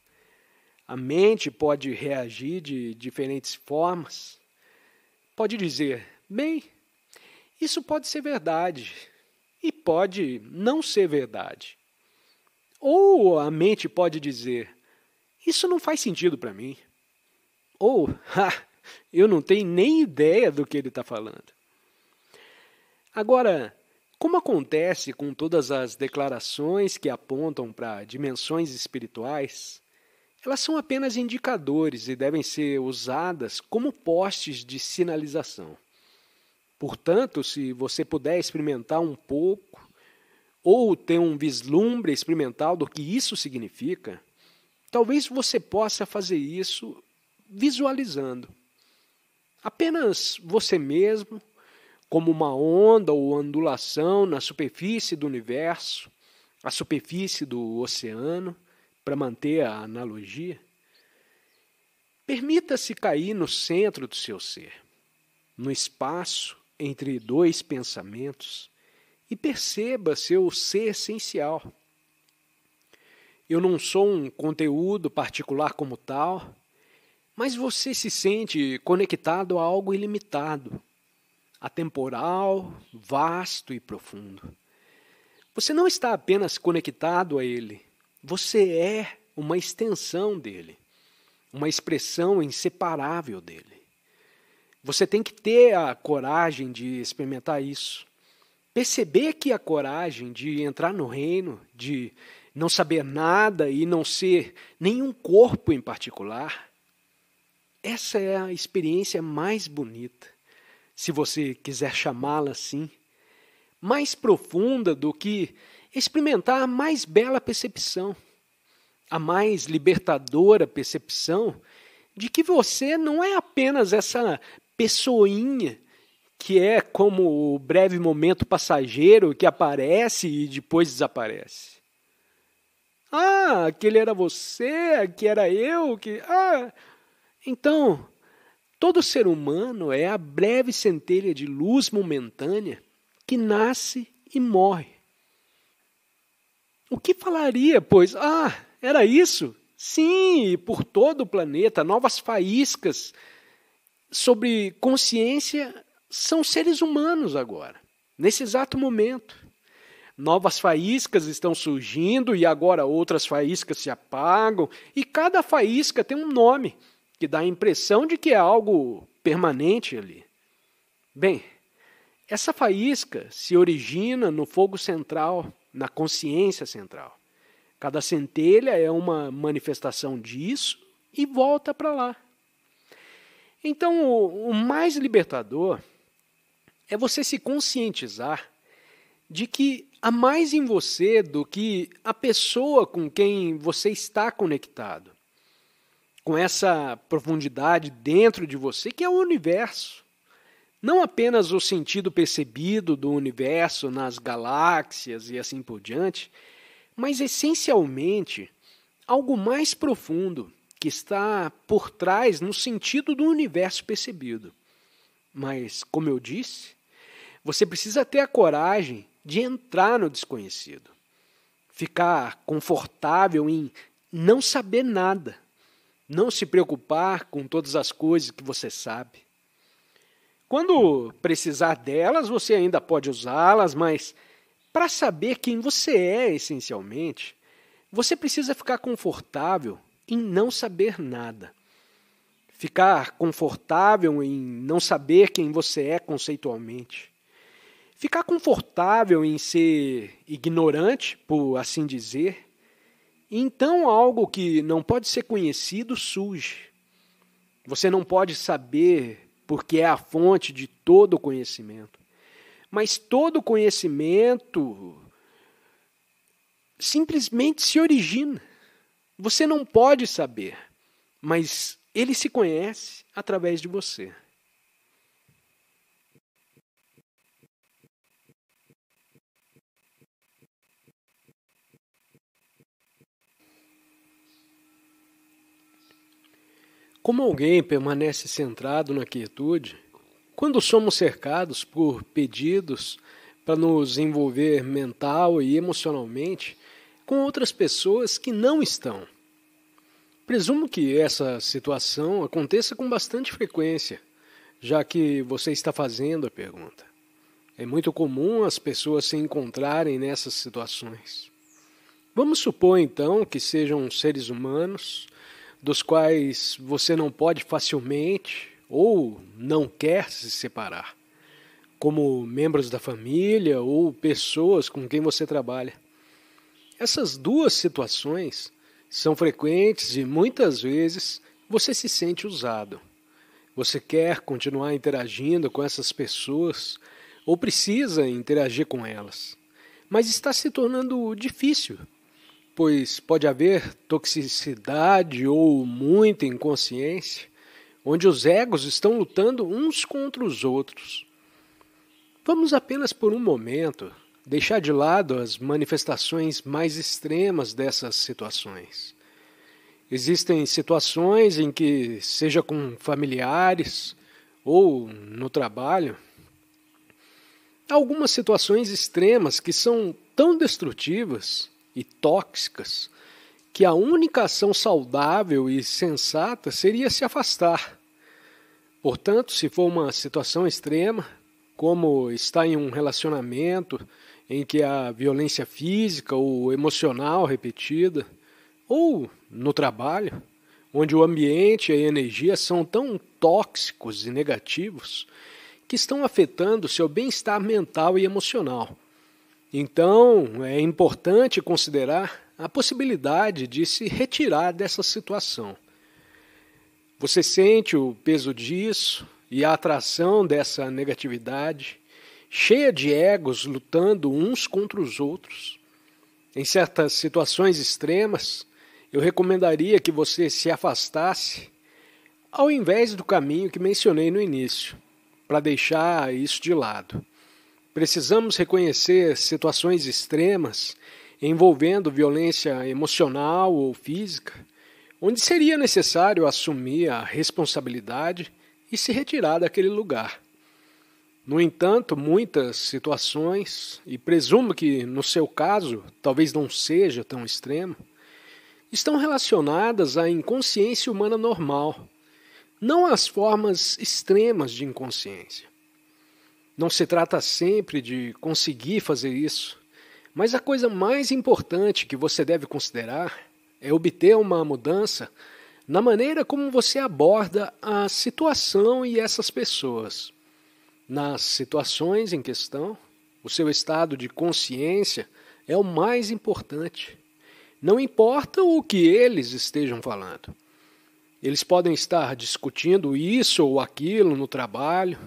A mente pode reagir de diferentes formas. Pode dizer, bem, isso pode ser verdade e pode não ser verdade. Ou a mente pode dizer, isso não faz sentido para mim. Ou, eu não tenho nem ideia do que ele está falando. Agora, como acontece com todas as declarações que apontam para dimensões espirituais, elas são apenas indicadores e devem ser usadas como postes de sinalização. Portanto, se você puder experimentar um pouco, ou ter um vislumbre experimental do que isso significa, talvez você possa fazer isso visualizando. Apenas você mesmo, como uma onda ou ondulação na superfície do universo, a superfície do oceano, para manter a analogia. Permita-se cair no centro do seu ser, no espaço entre dois pensamentos, e perceba seu ser essencial. Eu não sou um conteúdo particular como tal, mas você se sente conectado a algo ilimitado, atemporal, vasto e profundo. Você não está apenas conectado a ele, você é uma extensão dele, uma expressão inseparável dele. Você tem que ter a coragem de experimentar isso. Perceber que a coragem de entrar no reino, de não saber nada e não ser nenhum corpo em particular, essa é a experiência mais bonita, se você quiser chamá-la assim, mais profunda do que experimentar a mais bela percepção, a mais libertadora percepção de que você não é apenas essa pessoinha que é como o breve momento passageiro que aparece e depois desaparece. Ah, aquele era você, aqui era eu, que... Então, todo ser humano é a breve centelha de luz momentânea que nasce e morre. O que falaria, pois? Era isso? Sim, por todo o planeta, novas faíscas sobre consciência são seres humanos agora, nesse exato momento. Novas faíscas estão surgindo e agora outras faíscas se apagam, e cada faísca tem um nome que dá a impressão de que é algo permanente ali. Bem, essa faísca se origina no fogo central, na consciência central. Cada centelha é uma manifestação disso e volta para lá. Então, o mais libertador é você se conscientizar de que há mais em você do que a pessoa com quem você está conectado, com essa profundidade dentro de você que é o universo. Não apenas o sentido percebido do universo nas galáxias e assim por diante, mas essencialmente algo mais profundo que está por trás no sentido do universo percebido. Mas, como eu disse, você precisa ter a coragem de entrar no desconhecido, ficar confortável em não saber nada, não se preocupar com todas as coisas que você sabe. Quando precisar delas, você ainda pode usá-las, mas para saber quem você é essencialmente, você precisa ficar confortável em não saber nada. Ficar confortável em não saber quem você é conceitualmente. Ficar confortável em ser ignorante, por assim dizer. E então algo que não pode ser conhecido surge. Você não pode saber porque é a fonte de todo o conhecimento. Mas todo conhecimento simplesmente se origina. Você não pode saber, mas ele se conhece através de você. Como alguém permanece centrado na quietude, quando somos cercados por pedidos para nos envolver mental e emocionalmente com outras pessoas que não estão. Presumo que essa situação aconteça com bastante frequência, já que você está fazendo a pergunta. É muito comum as pessoas se encontrarem nessas situações. Vamos supor, então, que sejam seres humanos, dos quais você não pode facilmente ou não quer se separar, como membros da família ou pessoas com quem você trabalha. Essas duas situações são frequentes e muitas vezes você se sente usado. Você quer continuar interagindo com essas pessoas ou precisa interagir com elas, mas está se tornando difícil, pois pode haver toxicidade ou muita inconsciência, onde os egos estão lutando uns contra os outros. Vamos apenas por um momento deixar de lado as manifestações mais extremas dessas situações. Existem situações em que, seja com familiares ou no trabalho, há algumas situações extremas que são tão destrutivas e tóxicas que a única ação saudável e sensata seria se afastar. Portanto, se for uma situação extrema, como estar em um relacionamento em que há violência física ou emocional repetida, ou no trabalho, onde o ambiente e a energia são tão tóxicos e negativos que estão afetando seu bem-estar mental e emocional. Então, é importante considerar a possibilidade de se retirar dessa situação. Você sente o peso disso e a atração dessa negatividade, cheia de egos lutando uns contra os outros. Em certas situações extremas, eu recomendaria que você se afastasse ao invés do caminho que mencionei no início, para deixar isso de lado. Precisamos reconhecer situações extremas envolvendo violência emocional ou física, onde seria necessário assumir a responsabilidade e se retirar daquele lugar. No entanto, muitas situações, e presumo que no seu caso talvez não seja tão extremo, estão relacionadas à inconsciência humana normal, não às formas extremas de inconsciência. Não se trata sempre de conseguir fazer isso, mas a coisa mais importante que você deve considerar é obter uma mudança na maneira como você aborda a situação e essas pessoas. Nas situações em questão, o seu estado de consciência é o mais importante. Não importa o que eles estejam falando. Eles podem estar discutindo isso ou aquilo no trabalho,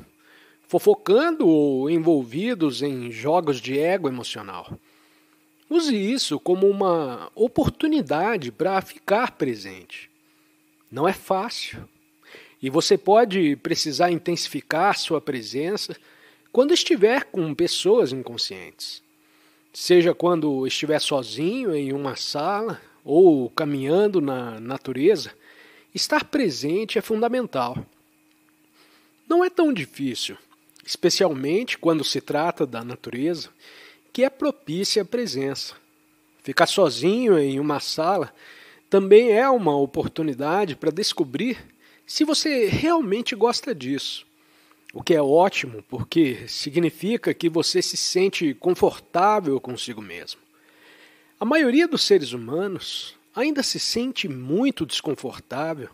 fofocando ou envolvidos em jogos de ego emocional. Use isso como uma oportunidade para ficar presente. Não é fácil. E você pode precisar intensificar sua presença quando estiver com pessoas inconscientes. Seja quando estiver sozinho em uma sala ou caminhando na natureza, estar presente é fundamental. Não é tão difícil, especialmente quando se trata da natureza, que é propícia à presença. Ficar sozinho em uma sala também é uma oportunidade para descobrir se você realmente gosta disso. O que é ótimo, porque significa que você se sente confortável consigo mesmo. A maioria dos seres humanos ainda se sente muito desconfortável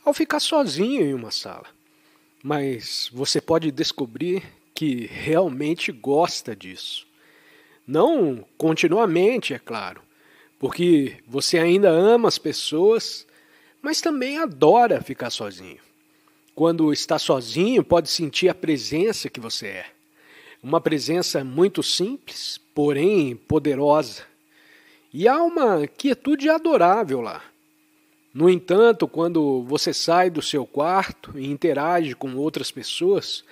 ao ficar sozinho em uma sala. Mas você pode descobrir que realmente gosta disso. Não continuamente, é claro, porque você ainda ama as pessoas, mas também adora ficar sozinho. Quando está sozinho, pode sentir a presença que você é. Uma presença muito simples, porém poderosa. E há uma quietude adorável lá. No entanto, quando você sai do seu quarto e interage com outras pessoas,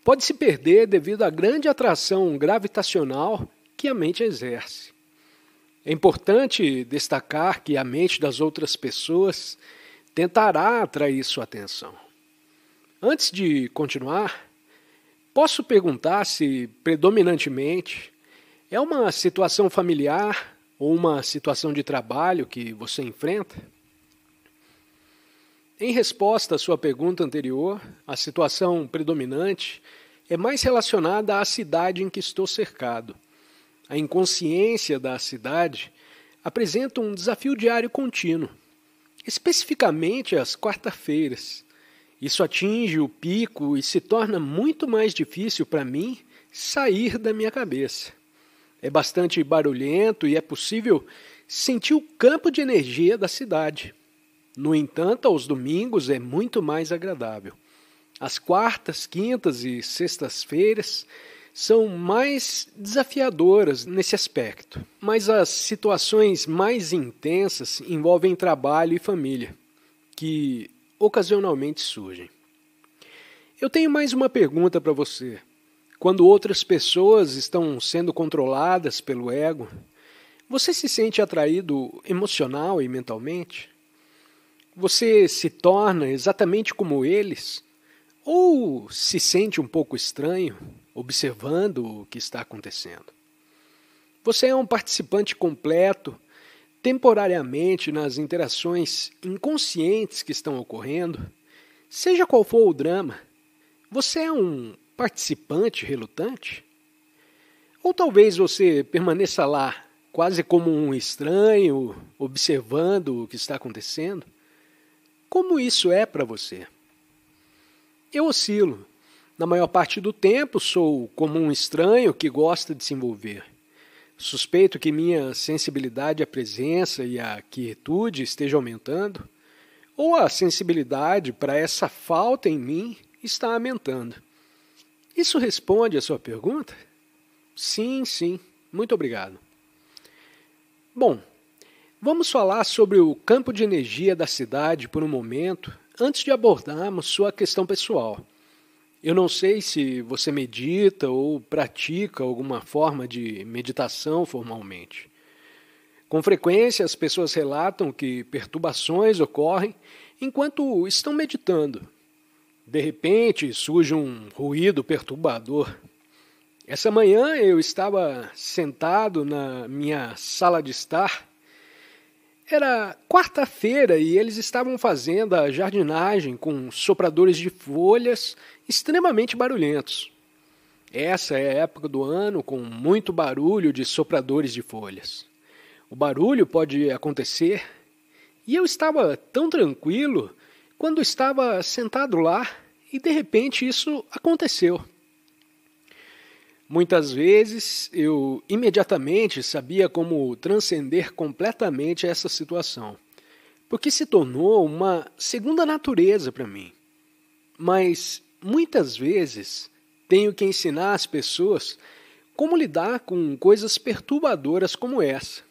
pode se perder devido à grande atração gravitacional que a mente exerce. É importante destacar que a mente das outras pessoas tentará atrair sua atenção. Antes de continuar, Posso perguntar se, predominantemente, é uma situação familiar ou uma situação de trabalho que você enfrenta? Em resposta à sua pergunta anterior, a situação predominante é mais relacionada à cidade em que estou cercado. A inconsciência da cidade apresenta um desafio diário contínuo, especificamente às quarta-feiras. Isso atinge o pico e se torna muito mais difícil para mim sair da minha cabeça. É bastante barulhento e é possível sentir o campo de energia da cidade. No entanto, aos domingos é muito mais agradável. As quartas, quintas e sextas-feiras são mais desafiadoras nesse aspecto, mas as situações mais intensas envolvem trabalho e família, que ocasionalmente surgem. Eu tenho mais uma pergunta para você. Quando outras pessoas estão sendo controladas pelo ego, você se sente atraído emocional e mentalmente? Você se torna exatamente como eles? Ou se sente um pouco estranho, observando o que está acontecendo? Você é um participante completo, temporariamente nas interações inconscientes que estão ocorrendo, seja qual for o drama. Você é um participante relutante? Ou talvez você permaneça lá, quase como um estranho, observando o que está acontecendo? Como isso é para você? Eu oscilo. Na maior parte do tempo, sou como um estranho que gosta de se envolver. Suspeito que minha sensibilidade à presença e à quietude esteja aumentando, ou a sensibilidade para essa falta em mim está aumentando. Isso responde à sua pergunta? Sim, sim. Muito obrigado. Bom, vamos falar sobre o campo de energia da cidade por um momento, antes de abordarmos sua questão pessoal. Eu não sei se você medita ou pratica alguma forma de meditação formalmente. Com frequência, as pessoas relatam que perturbações ocorrem enquanto estão meditando. De repente, surge um ruído perturbador. Essa manhã eu estava sentado na minha sala de estar. Era quarta-feira e eles estavam fazendo a jardinagem com sopradores de folhas extremamente barulhentos. Essa é a época do ano com muito barulho de sopradores de folhas. O barulho pode acontecer e eu estava tão tranquilo quando estava sentado lá e de repente isso aconteceu. Muitas vezes eu imediatamente sabia como transcender completamente essa situação, porque se tornou uma segunda natureza para mim. Mas muitas vezes tenho que ensinar as pessoas como lidar com coisas perturbadoras como essa,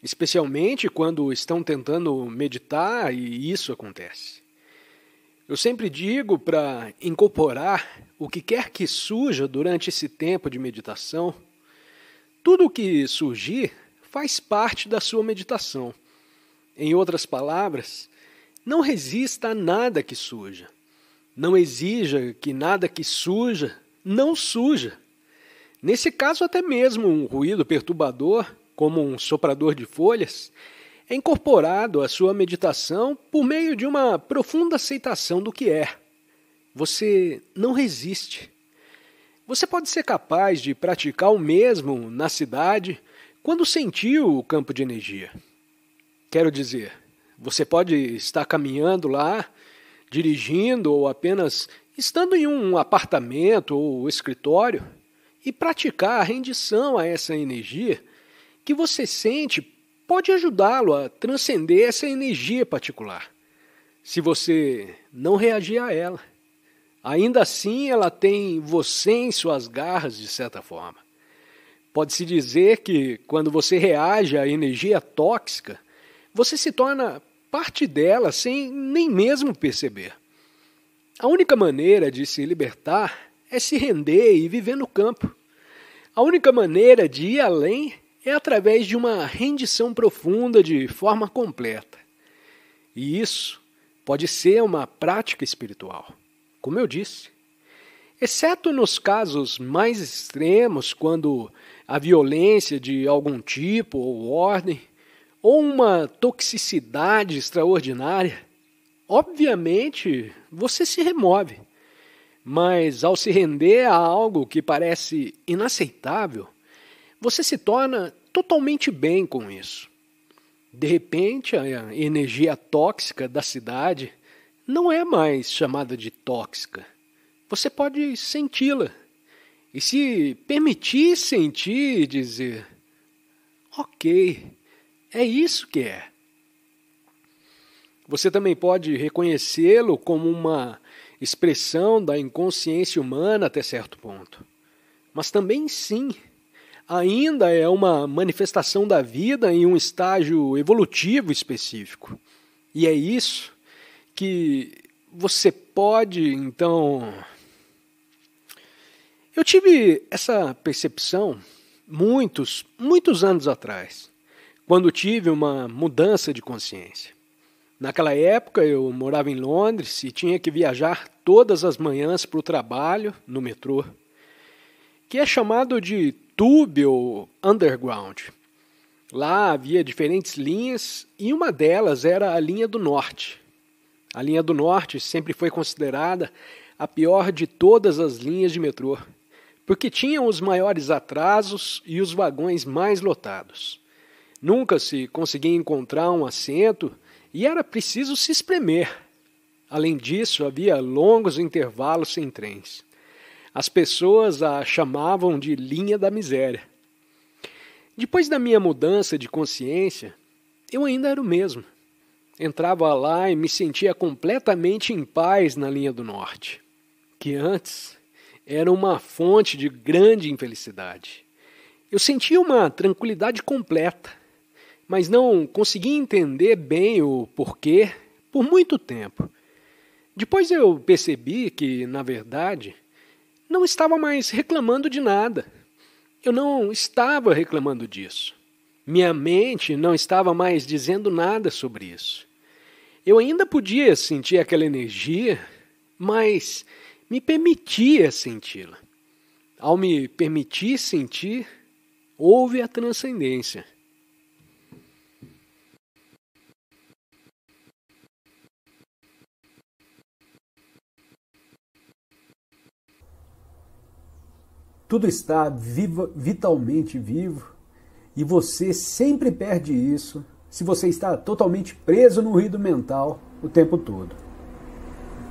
especialmente quando estão tentando meditar e isso acontece. Eu sempre digo para incorporar o que quer que surja durante esse tempo de meditação. Tudo o que surgir faz parte da sua meditação. Em outras palavras, não resista a nada que surja. Não exija que nada que surja não surja. Nesse caso, até mesmo um ruído perturbador, como um soprador de folhas, é incorporado à sua meditação por meio de uma profunda aceitação do que é. Você não resiste. Você pode ser capaz de praticar o mesmo na cidade quando sentiu o campo de energia. Quero dizer, você pode estar caminhando lá, dirigindo ou apenas estando em um apartamento ou escritório e praticar a rendição a essa energia que você sente pode ajudá-lo a transcender essa energia particular, se você não reagir a ela. Ainda assim, ela tem você em suas garras, de certa forma. Pode-se dizer que, quando você reage à energia tóxica, você se torna parte dela sem nem mesmo perceber. A única maneira de se libertar é se render e viver no campo. A única maneira de ir além é através de uma rendição profunda de forma completa. E isso pode ser uma prática espiritual. Como eu disse, exceto nos casos mais extremos, quando a violência de algum tipo ou ordem, ou uma toxicidade extraordinária, obviamente você se remove. Mas ao se render a algo que parece inaceitável, você se torna totalmente bem com isso. De repente, a energia tóxica da cidade não é mais chamada de tóxica. Você pode senti-la. E se permitir sentir e dizer, ok, é isso que é. Você também pode reconhecê-lo como uma expressão da inconsciência humana até certo ponto. Mas também sim, ainda é uma manifestação da vida em um estágio evolutivo específico. E é isso que você pode, então... Eu tive essa percepção muitos anos atrás, quando tive uma mudança de consciência. Naquela época eu morava em Londres e tinha que viajar todas as manhãs para o trabalho no metrô, que é chamado de Tube ou Underground. Lá havia diferentes linhas e uma delas era a linha do Norte. A linha do Norte sempre foi considerada a pior de todas as linhas de metrô, porque tinham os maiores atrasos e os vagões mais lotados. Nunca se conseguia encontrar um assento e era preciso se espremer. Além disso, havia longos intervalos sem trens. As pessoas a chamavam de linha da miséria. Depois da minha mudança de consciência, eu ainda era o mesmo. Entrava lá e me sentia completamente em paz na linha do Norte, que antes era uma fonte de grande infelicidade. Eu sentia uma tranquilidade completa, mas não conseguia entender bem o porquê por muito tempo. Depois eu percebi que, na verdade, não estava mais reclamando de nada. Eu não estava reclamando disso. Minha mente não estava mais dizendo nada sobre isso. Eu ainda podia sentir aquela energia, mas me permitia senti-la. Ao me permitir sentir, houve a transcendência. Tudo está vitalmente vivo e você sempre perde isso se você está totalmente preso no ruído mental o tempo todo,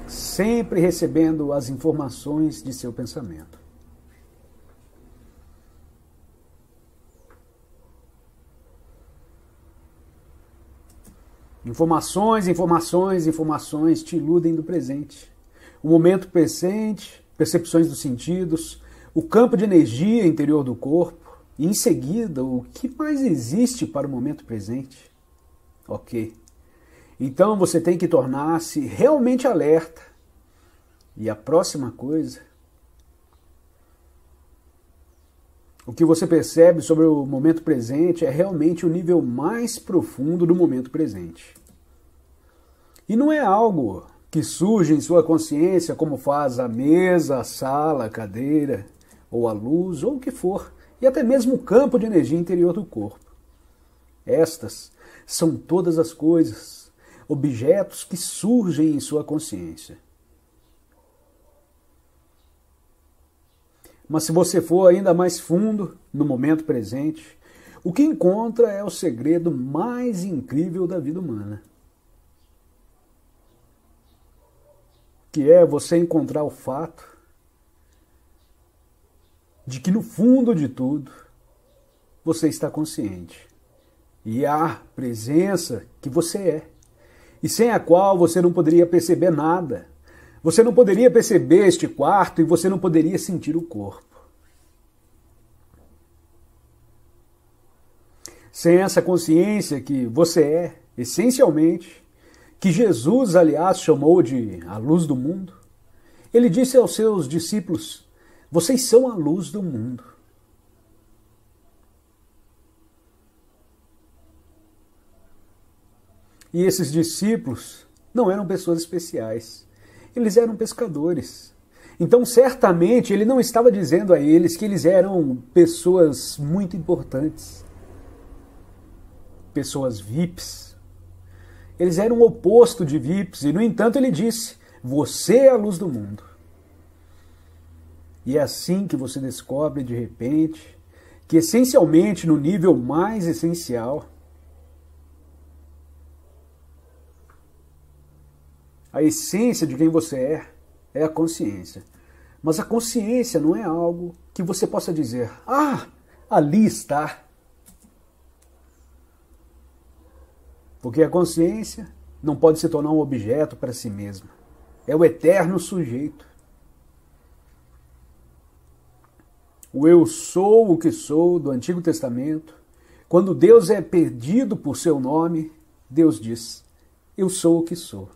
sempre recebendo as informações de seu pensamento. Informações, informações, informações te iludem do presente. O momento presente, percepções dos sentidos, o campo de energia interior do corpo, e em seguida, o que mais existe para o momento presente? Ok. Então você tem que tornar-se realmente alerta. E a próxima coisa, o que você percebe sobre o momento presente é realmente o nível mais profundo do momento presente. E não é algo que surge em sua consciência como faz a mesa, a sala, a cadeira, ou a luz, ou o que for, e até mesmo o campo de energia interior do corpo. Estas são todas as coisas, objetos que surgem em sua consciência. Mas se você for ainda mais fundo no momento presente, o que encontra é o segredo mais incrível da vida humana. Que é você encontrar o fato de que no fundo de tudo você está consciente. E há presença que você é, e sem a qual você não poderia perceber nada. Você não poderia perceber este quarto e você não poderia sentir o corpo. Sem essa consciência que você é, essencialmente, que Jesus, aliás, chamou de a luz do mundo, ele disse aos seus discípulos: vocês são a luz do mundo. E esses discípulos não eram pessoas especiais. Eles eram pescadores. Então, certamente, ele não estava dizendo a eles que eles eram pessoas muito importantes, pessoas VIPs. Eles eram o oposto de VIPs e, no entanto, ele disse: você é a luz do mundo. E é assim que você descobre, de repente, que essencialmente, no nível mais essencial, a essência de quem você é a consciência. Mas a consciência não é algo que você possa dizer: ah, ali está. Porque a consciência não pode se tornar um objeto para si mesma. É o eterno sujeito. O eu sou o que sou do Antigo Testamento. Quando Deus é pedido por seu nome, Deus diz: eu sou o que sou.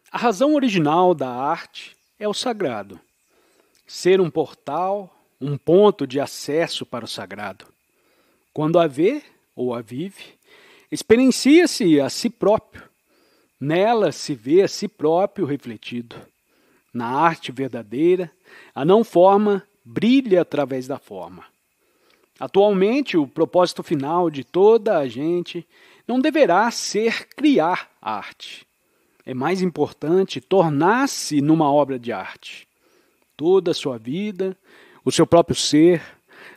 A razão original da arte é o sagrado. Ser um portal, um ponto de acesso para o sagrado. Quando a vê ou a vive, experiencia-se a si próprio. Nela se vê a si próprio refletido. Na arte verdadeira, a não-forma brilha através da forma. Atualmente, o propósito final de toda a gente não deverá ser criar arte. É mais importante tornar-se numa obra de arte. Toda a sua vida, o seu próprio ser,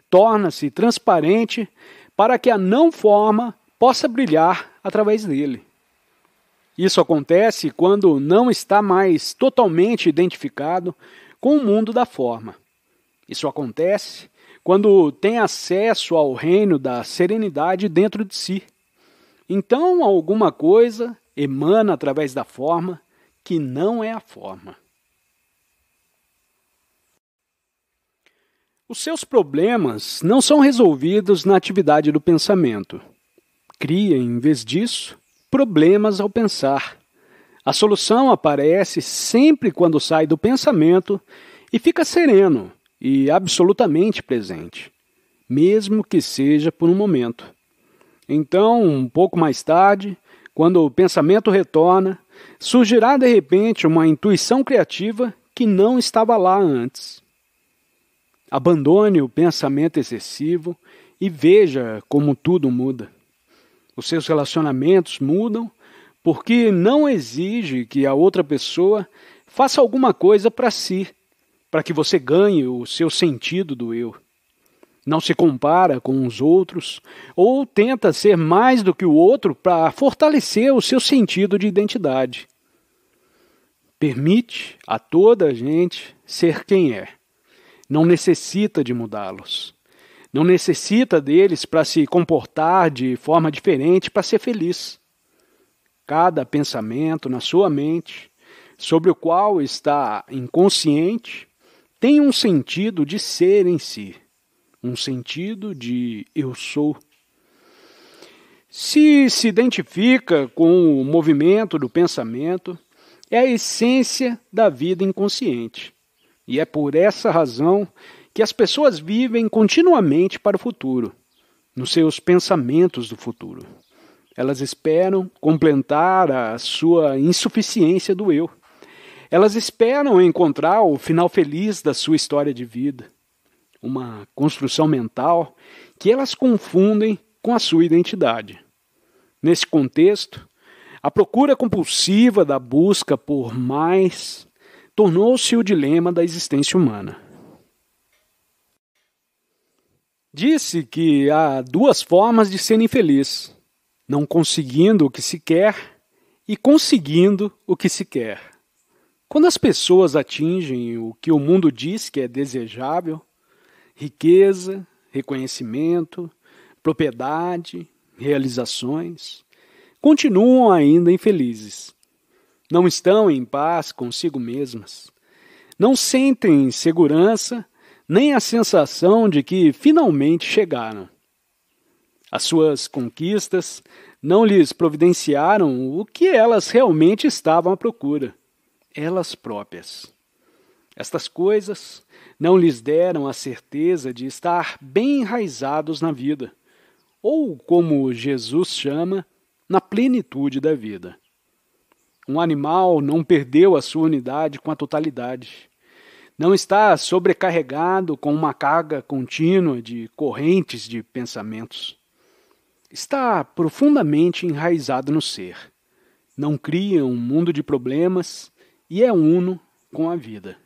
torna-se transparente para que a não-forma possa brilhar através dele. Isso acontece quando não está mais totalmente identificado com o mundo da forma. Isso acontece quando tem acesso ao reino da serenidade dentro de si. Então, alguma coisa emana através da forma que não é a forma. Os seus problemas não são resolvidos na atividade do pensamento. Cria, em vez disso, problemas ao pensar. A solução aparece sempre quando sai do pensamento e fica sereno e absolutamente presente, mesmo que seja por um momento. Então, um pouco mais tarde, quando o pensamento retorna, surgirá de repente uma intuição criativa que não estava lá antes. Abandone o pensamento excessivo e veja como tudo muda. Os seus relacionamentos mudam porque não exige que a outra pessoa faça alguma coisa para si, para que você ganhe o seu sentido do eu. Não se compara com os outros ou tenta ser mais do que o outro para fortalecer o seu sentido de identidade. Permite a toda a gente ser quem é. Não necessita de mudá-los. Não necessita deles para se comportar de forma diferente para ser feliz. Cada pensamento na sua mente, sobre o qual está inconsciente, tem um sentido de ser em si. Um sentido de eu sou. Se identifica com o movimento do pensamento, é a essência da vida inconsciente. E é por essa razão que as pessoas vivem continuamente para o futuro, nos seus pensamentos do futuro. Elas esperam completar a sua insuficiência do eu. Elas esperam encontrar o final feliz da sua história de vida. Uma construção mental que elas confundem com a sua identidade. Nesse contexto, a procura compulsiva da busca por mais tornou-se o dilema da existência humana. Disse que há duas formas de ser infeliz: não conseguindo o que se quer e conseguindo o que se quer. Quando as pessoas atingem o que o mundo diz que é desejável, riqueza, reconhecimento, propriedade, realizações, continuam ainda infelizes. Não estão em paz consigo mesmas. Não sentem segurança nem a sensação de que finalmente chegaram. As suas conquistas não lhes providenciaram o que elas realmente estavam à procura, elas próprias. Estas coisas não lhes deram a certeza de estar bem enraizados na vida, ou, como Jesus chama, na plenitude da vida. Um animal não perdeu a sua unidade com a totalidade. Não está sobrecarregado com uma carga contínua de correntes de pensamentos. Está profundamente enraizado no ser. Não cria um mundo de problemas e é uno com a vida.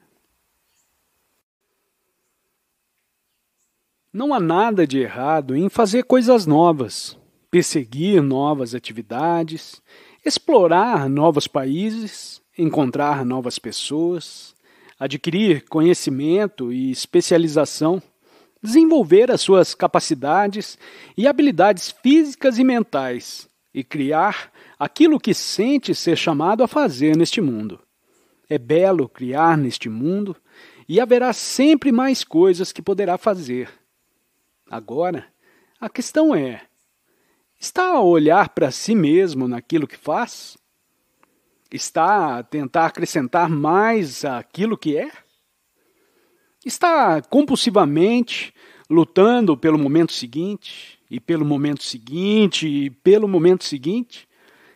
Não há nada de errado em fazer coisas novas, perseguir novas atividades, explorar novos países, encontrar novas pessoas, adquirir conhecimento e especialização, desenvolver as suas capacidades e habilidades físicas e mentais e criar aquilo que sente ser chamado a fazer neste mundo. É belo criar neste mundo e haverá sempre mais coisas que poderá fazer. Agora, a questão é: está a olhar para si mesmo naquilo que faz? Está a tentar acrescentar mais àquilo que é? Está compulsivamente lutando pelo momento seguinte, e pelo momento seguinte, e pelo momento seguinte,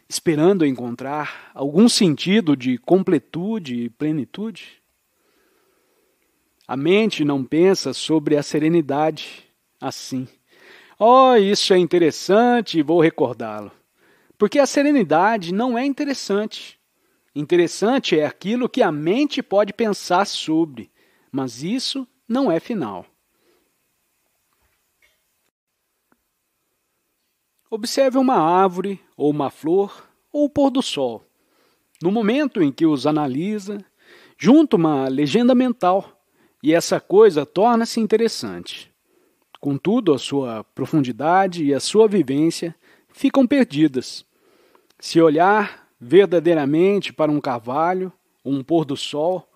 esperando encontrar algum sentido de completude e plenitude? A mente não pensa sobre a serenidade assim. Oh, isso é interessante e vou recordá-lo. Porque a serenidade não é interessante. Interessante é aquilo que a mente pode pensar sobre, mas isso não é final. Observe uma árvore, ou uma flor, ou o pôr do sol. No momento em que os analisa, junta uma legenda mental, e essa coisa torna-se interessante. Contudo, a sua profundidade e a sua vivência ficam perdidas. Se olhar verdadeiramente para um carvalho, ou um pôr do sol,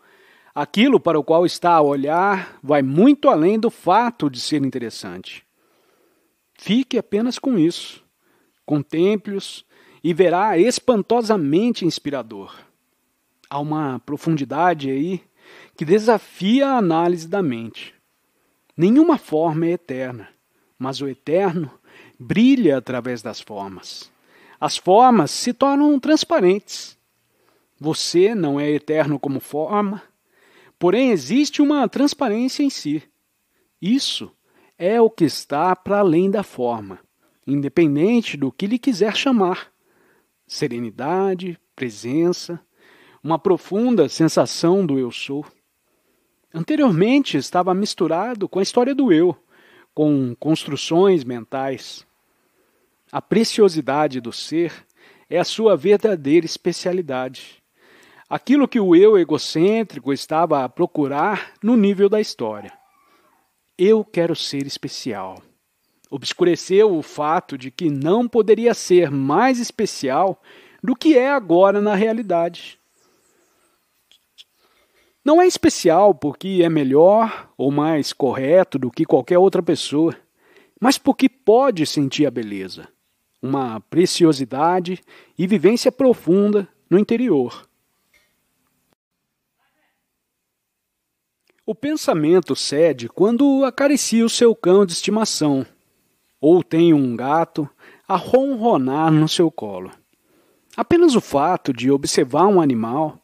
aquilo para o qual está a olhar vai muito além do fato de ser interessante. Fique apenas com isso. Contemple-os e verá espantosamente inspirador. Há uma profundidade aí que desafia a análise da mente. Nenhuma forma é eterna, mas o eterno brilha através das formas. As formas se tornam transparentes. Você não é eterno como forma, porém existe uma transparência em si. Isso é o que está para além da forma, independente do que lhe quiser chamar. Serenidade, presença, uma profunda sensação do eu sou. Anteriormente estava misturado com a história do eu, com construções mentais. A preciosidade do ser é a sua verdadeira especialidade. Aquilo que o eu egocêntrico estava a procurar no nível da história. Eu quero ser especial. Obscureceu o fato de que não poderia ser mais especial do que é agora na realidade. Não é especial porque é melhor ou mais correto do que qualquer outra pessoa, mas porque pode sentir a beleza, uma preciosidade e vivência profunda no interior. O pensamento cede quando acaricia o seu cão de estimação, ou tem um gato a ronronar no seu colo. Apenas o fato de observar um animal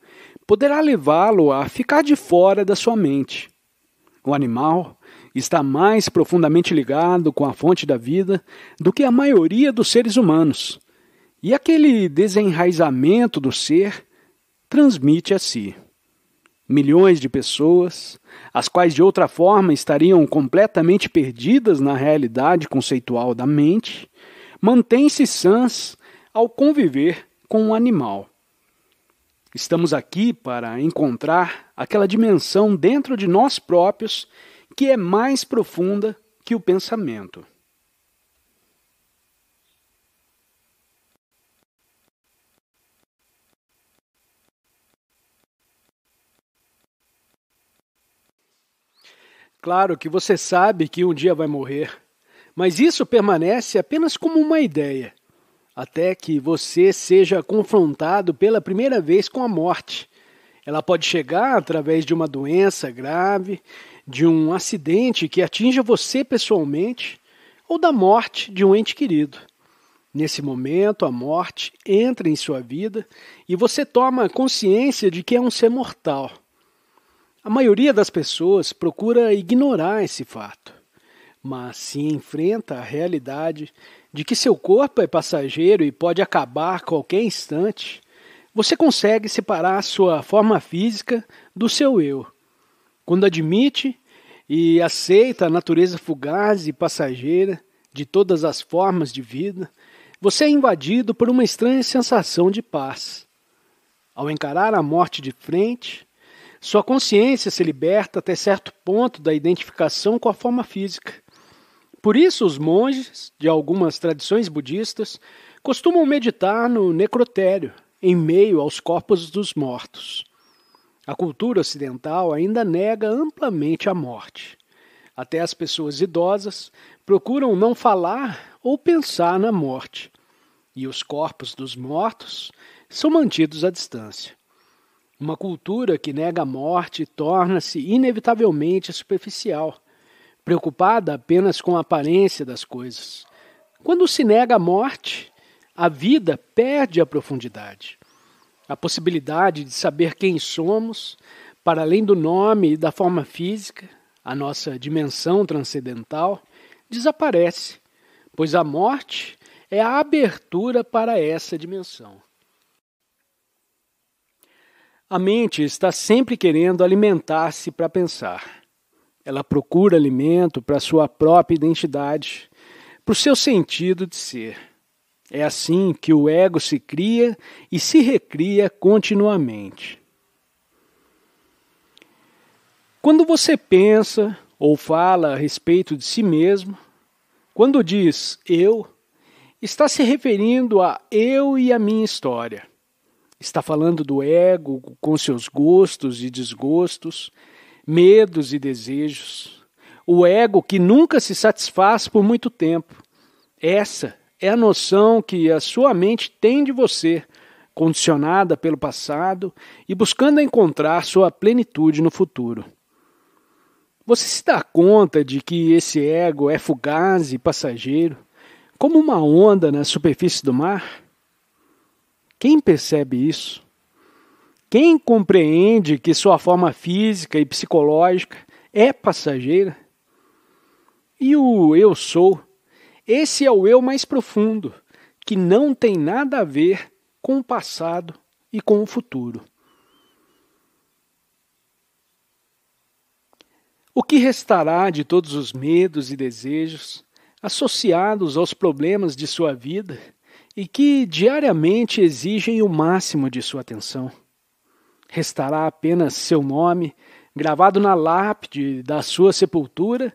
poderá levá-lo a ficar de fora da sua mente. O animal está mais profundamente ligado com a fonte da vida do que a maioria dos seres humanos, e aquele desenraizamento do ser transmite a si. Milhões de pessoas, as quais de outra forma estariam completamente perdidas na realidade conceitual da mente, mantêm-se sãs ao conviver com um animal. Estamos aqui para encontrar aquela dimensão dentro de nós próprios que é mais profunda que o pensamento. Claro que você sabe que um dia vai morrer, mas isso permanece apenas como uma ideia, até que você seja confrontado pela primeira vez com a morte. Ela pode chegar através de uma doença grave, de um acidente que atinja você pessoalmente, ou da morte de um ente querido. Nesse momento, a morte entra em sua vida e você toma consciência de que é um ser mortal. A maioria das pessoas procura ignorar esse fato, mas se enfrenta a realidade de que seu corpo é passageiro e pode acabar a qualquer instante, você consegue separar sua forma física do seu eu. Quando admite e aceita a natureza fugaz e passageira de todas as formas de vida, você é invadido por uma estranha sensação de paz. Ao encarar a morte de frente, sua consciência se liberta até certo ponto da identificação com a forma física. Por isso, os monges de algumas tradições budistas costumam meditar no necrotério, em meio aos corpos dos mortos. A cultura ocidental ainda nega amplamente a morte. Até as pessoas idosas procuram não falar ou pensar na morte, e os corpos dos mortos são mantidos à distância. Uma cultura que nega a morte torna-se inevitavelmente superficial, preocupada apenas com a aparência das coisas. Quando se nega a morte, a vida perde a profundidade. A possibilidade de saber quem somos, para além do nome e da forma física, a nossa dimensão transcendental, desaparece, pois a morte é a abertura para essa dimensão. A mente está sempre querendo alimentar-se para pensar. Ela procura alimento para sua própria identidade, para o seu sentido de ser. É assim que o ego se cria e se recria continuamente. Quando você pensa ou fala a respeito de si mesmo, quando diz eu, está se referindo a eu e a minha história. Está falando do ego com seus gostos e desgostos, medos e desejos. O ego que nunca se satisfaz por muito tempo. Essa é a noção que a sua mente tem de você, condicionada pelo passado e buscando encontrar sua plenitude no futuro. Você se dá conta de que esse ego é fugaz e passageiro, como uma onda na superfície do mar? Quem percebe isso? Quem compreende que sua forma física e psicológica é passageira? E o eu sou? Esse é o eu mais profundo, que não tem nada a ver com o passado e com o futuro. O que restará de todos os medos e desejos associados aos problemas de sua vida e que diariamente exigem o máximo de sua atenção? Restará apenas seu nome, gravado na lápide da sua sepultura,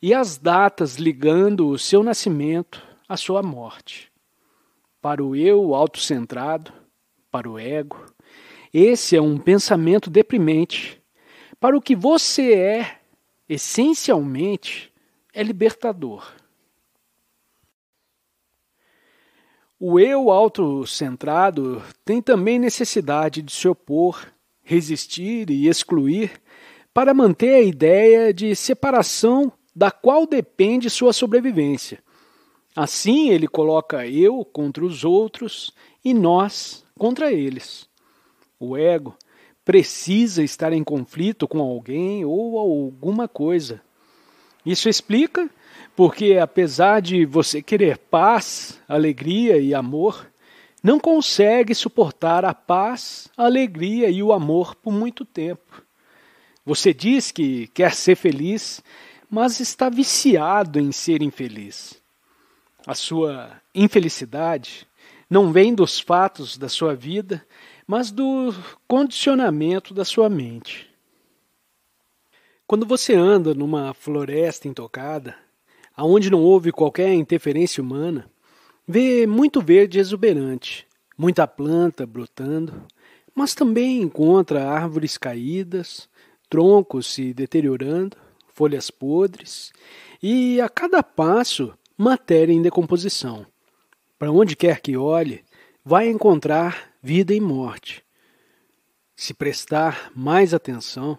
e as datas ligando o seu nascimento à sua morte. Para o eu autocentrado, para o ego, esse é um pensamento deprimente. Para o que você é, essencialmente, é libertador. O eu autocentrado tem também necessidade de se opor, resistir e excluir para manter a ideia de separação da qual depende sua sobrevivência. Assim ele coloca eu contra os outros e nós contra eles. O ego precisa estar em conflito com alguém ou alguma coisa. Isso explica porque, apesar de você querer paz, alegria e amor, não consegue suportar a paz, a alegria e o amor por muito tempo. Você diz que quer ser feliz, mas está viciado em ser infeliz. A sua infelicidade não vem dos fatos da sua vida, mas do condicionamento da sua mente. Quando você anda numa floresta intocada, aonde não houve qualquer interferência humana, vê muito verde exuberante, muita planta brotando, mas também encontra árvores caídas, troncos se deteriorando, folhas podres e, a cada passo, matéria em decomposição. Para onde quer que olhe, vai encontrar vida e morte. Se prestar mais atenção,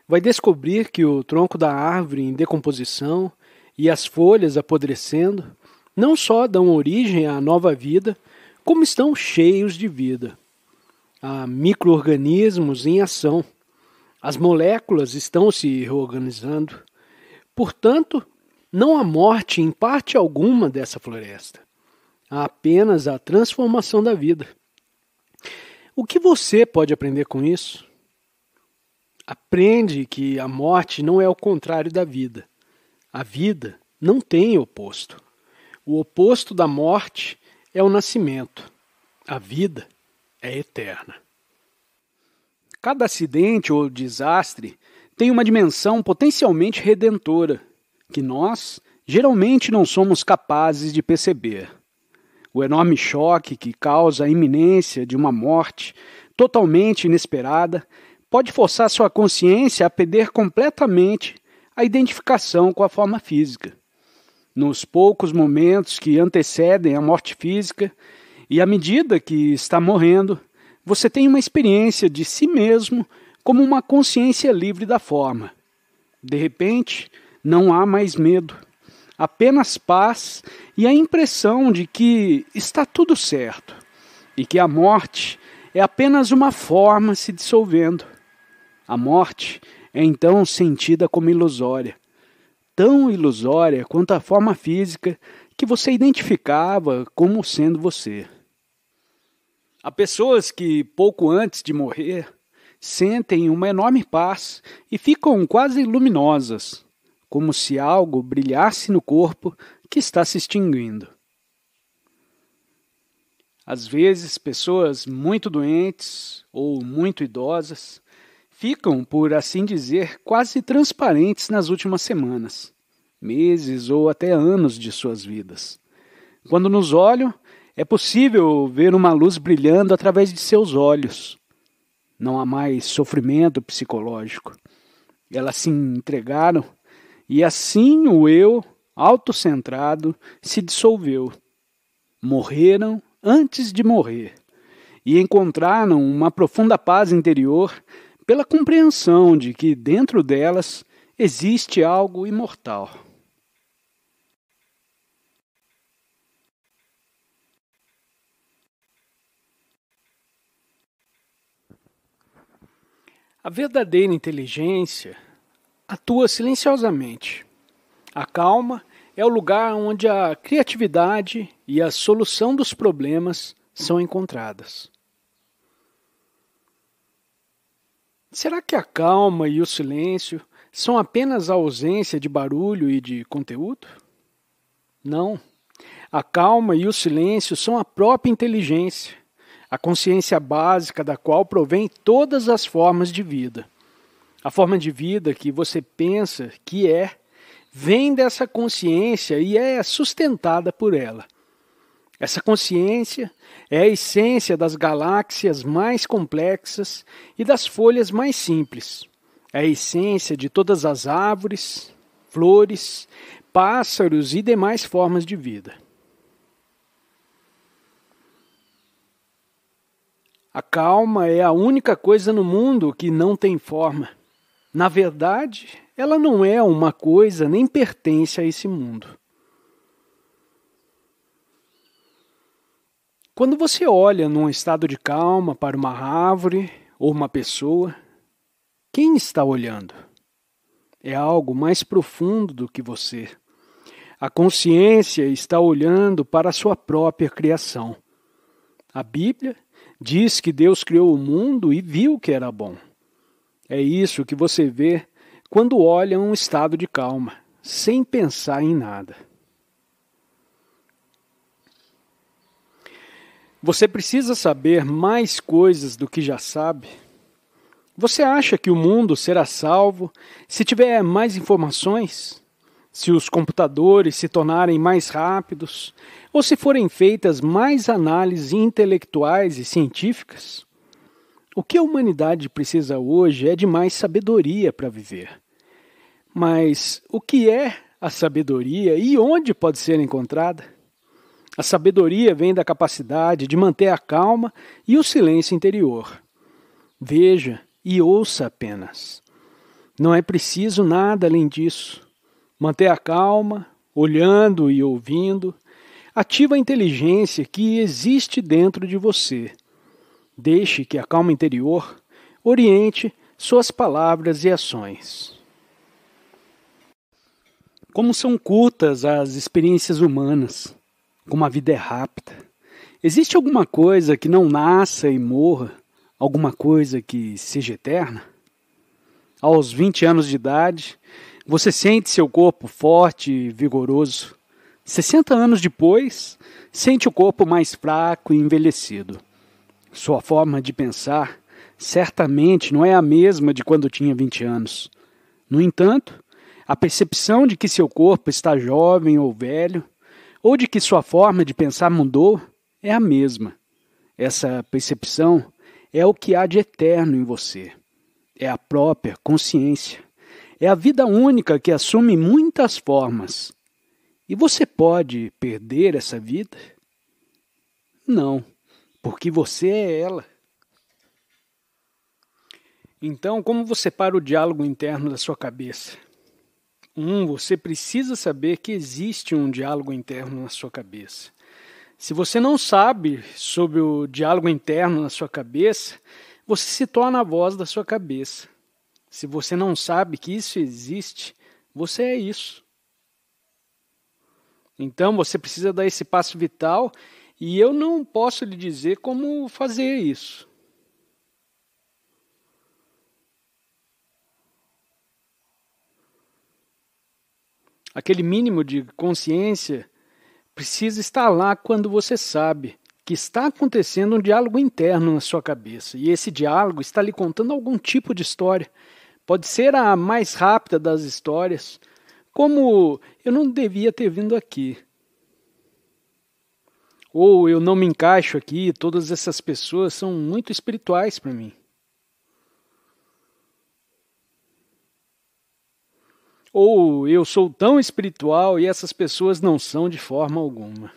vai descobrir que o tronco da árvore em decomposição e as folhas apodrecendo não só dão origem à nova vida, como estão cheios de vida. Há micro-organismos em ação. As moléculas estão se reorganizando. Portanto, não há morte em parte alguma dessa floresta. Há apenas a transformação da vida. O que você pode aprender com isso? Aprende que a morte não é o contrário da vida. A vida não tem oposto. O oposto da morte é o nascimento. A vida é eterna. Cada acidente ou desastre tem uma dimensão potencialmente redentora, que nós geralmente não somos capazes de perceber. O enorme choque que causa a iminência de uma morte totalmente inesperada pode forçar sua consciência a perder completamente a identificação com a forma física. Nos poucos momentos que antecedem a morte física e à medida que está morrendo, você tem uma experiência de si mesmo como uma consciência livre da forma. De repente, não há mais medo, apenas paz e a impressão de que está tudo certo e que a morte é apenas uma forma se dissolvendo. A morte é então sentida como ilusória, tão ilusória quanto a forma física que você identificava como sendo você. Há pessoas que, pouco antes de morrer, sentem uma enorme paz e ficam quase luminosas, como se algo brilhasse no corpo que está se extinguindo. Às vezes, pessoas muito doentes ou muito idosas ficam, por assim dizer, quase transparentes nas últimas semanas, meses ou até anos de suas vidas. Quando nos olham, é possível ver uma luz brilhando através de seus olhos. Não há mais sofrimento psicológico. Elas se entregaram e assim o eu, autocentrado, se dissolveu. Morreram antes de morrer e encontraram uma profunda paz interior pela compreensão de que dentro delas existe algo imortal. A verdadeira inteligência atua silenciosamente. A calma é o lugar onde a criatividade e a solução dos problemas são encontradas. Será que a calma e o silêncio são apenas a ausência de barulho e de conteúdo? Não. A calma e o silêncio são a própria inteligência, a consciência básica da qual provém todas as formas de vida. A forma de vida que você pensa que vem dessa consciência e é sustentada por ela. Essa consciência é a essência das galáxias mais complexas e das folhas mais simples. É a essência de todas as árvores, flores, pássaros e demais formas de vida. A calma é a única coisa no mundo que não tem forma. Na verdade, ela não é uma coisa nem pertence a esse mundo. Quando você olha num estado de calma para uma árvore ou uma pessoa, quem está olhando? É algo mais profundo do que você. A consciência está olhando para a sua própria criação. A Bíblia diz que Deus criou o mundo e viu que era bom. É isso que você vê quando olha um estado de calma, sem pensar em nada. Você precisa saber mais coisas do que já sabe? Você acha que o mundo será salvo se tiver mais informações? Se os computadores se tornarem mais rápidos? Ou se forem feitas mais análises intelectuais e científicas? O que a humanidade precisa hoje é de mais sabedoria para viver. Mas o que é a sabedoria e onde pode ser encontrada? A sabedoria vem da capacidade de manter a calma e o silêncio interior. Veja e ouça apenas. Não é preciso nada além disso. Manter a calma, olhando e ouvindo, ativa a inteligência que existe dentro de você. Deixe que a calma interior oriente suas palavras e ações. Como são curtas as experiências humanas, como a vida é rápida. Existe alguma coisa que não nasça e morra? Alguma coisa que seja eterna? Aos 20 anos de idade, você sente seu corpo forte e vigoroso. 60 anos depois, sente o corpo mais fraco e envelhecido. Sua forma de pensar certamente não é a mesma de quando tinha 20 anos. No entanto, a percepção de que seu corpo está jovem ou velho, ou de que sua forma de pensar mudou, é a mesma. Essa percepção é o que há de eterno em você. É a própria consciência. É a vida única que assume muitas formas. E você pode perder essa vida? Não, porque você é ela. Então, como você para o diálogo interno da sua cabeça? Você precisa saber que existe um diálogo interno na sua cabeça. Se você não sabe sobre o diálogo interno na sua cabeça, você se torna a voz da sua cabeça. Se você não sabe que isso existe, você é isso. Então você precisa dar esse passo vital e eu não posso lhe dizer como fazer isso. Aquele mínimo de consciência precisa estar lá quando você sabe que está acontecendo um diálogo interno na sua cabeça. E esse diálogo está lhe contando algum tipo de história. Pode ser a mais rápida das histórias, como eu não devia ter vindo aqui. Ou eu não me encaixo aqui, todas essas pessoas são muito espirituais para mim. Ou eu sou tão espiritual e essas pessoas não são de forma alguma.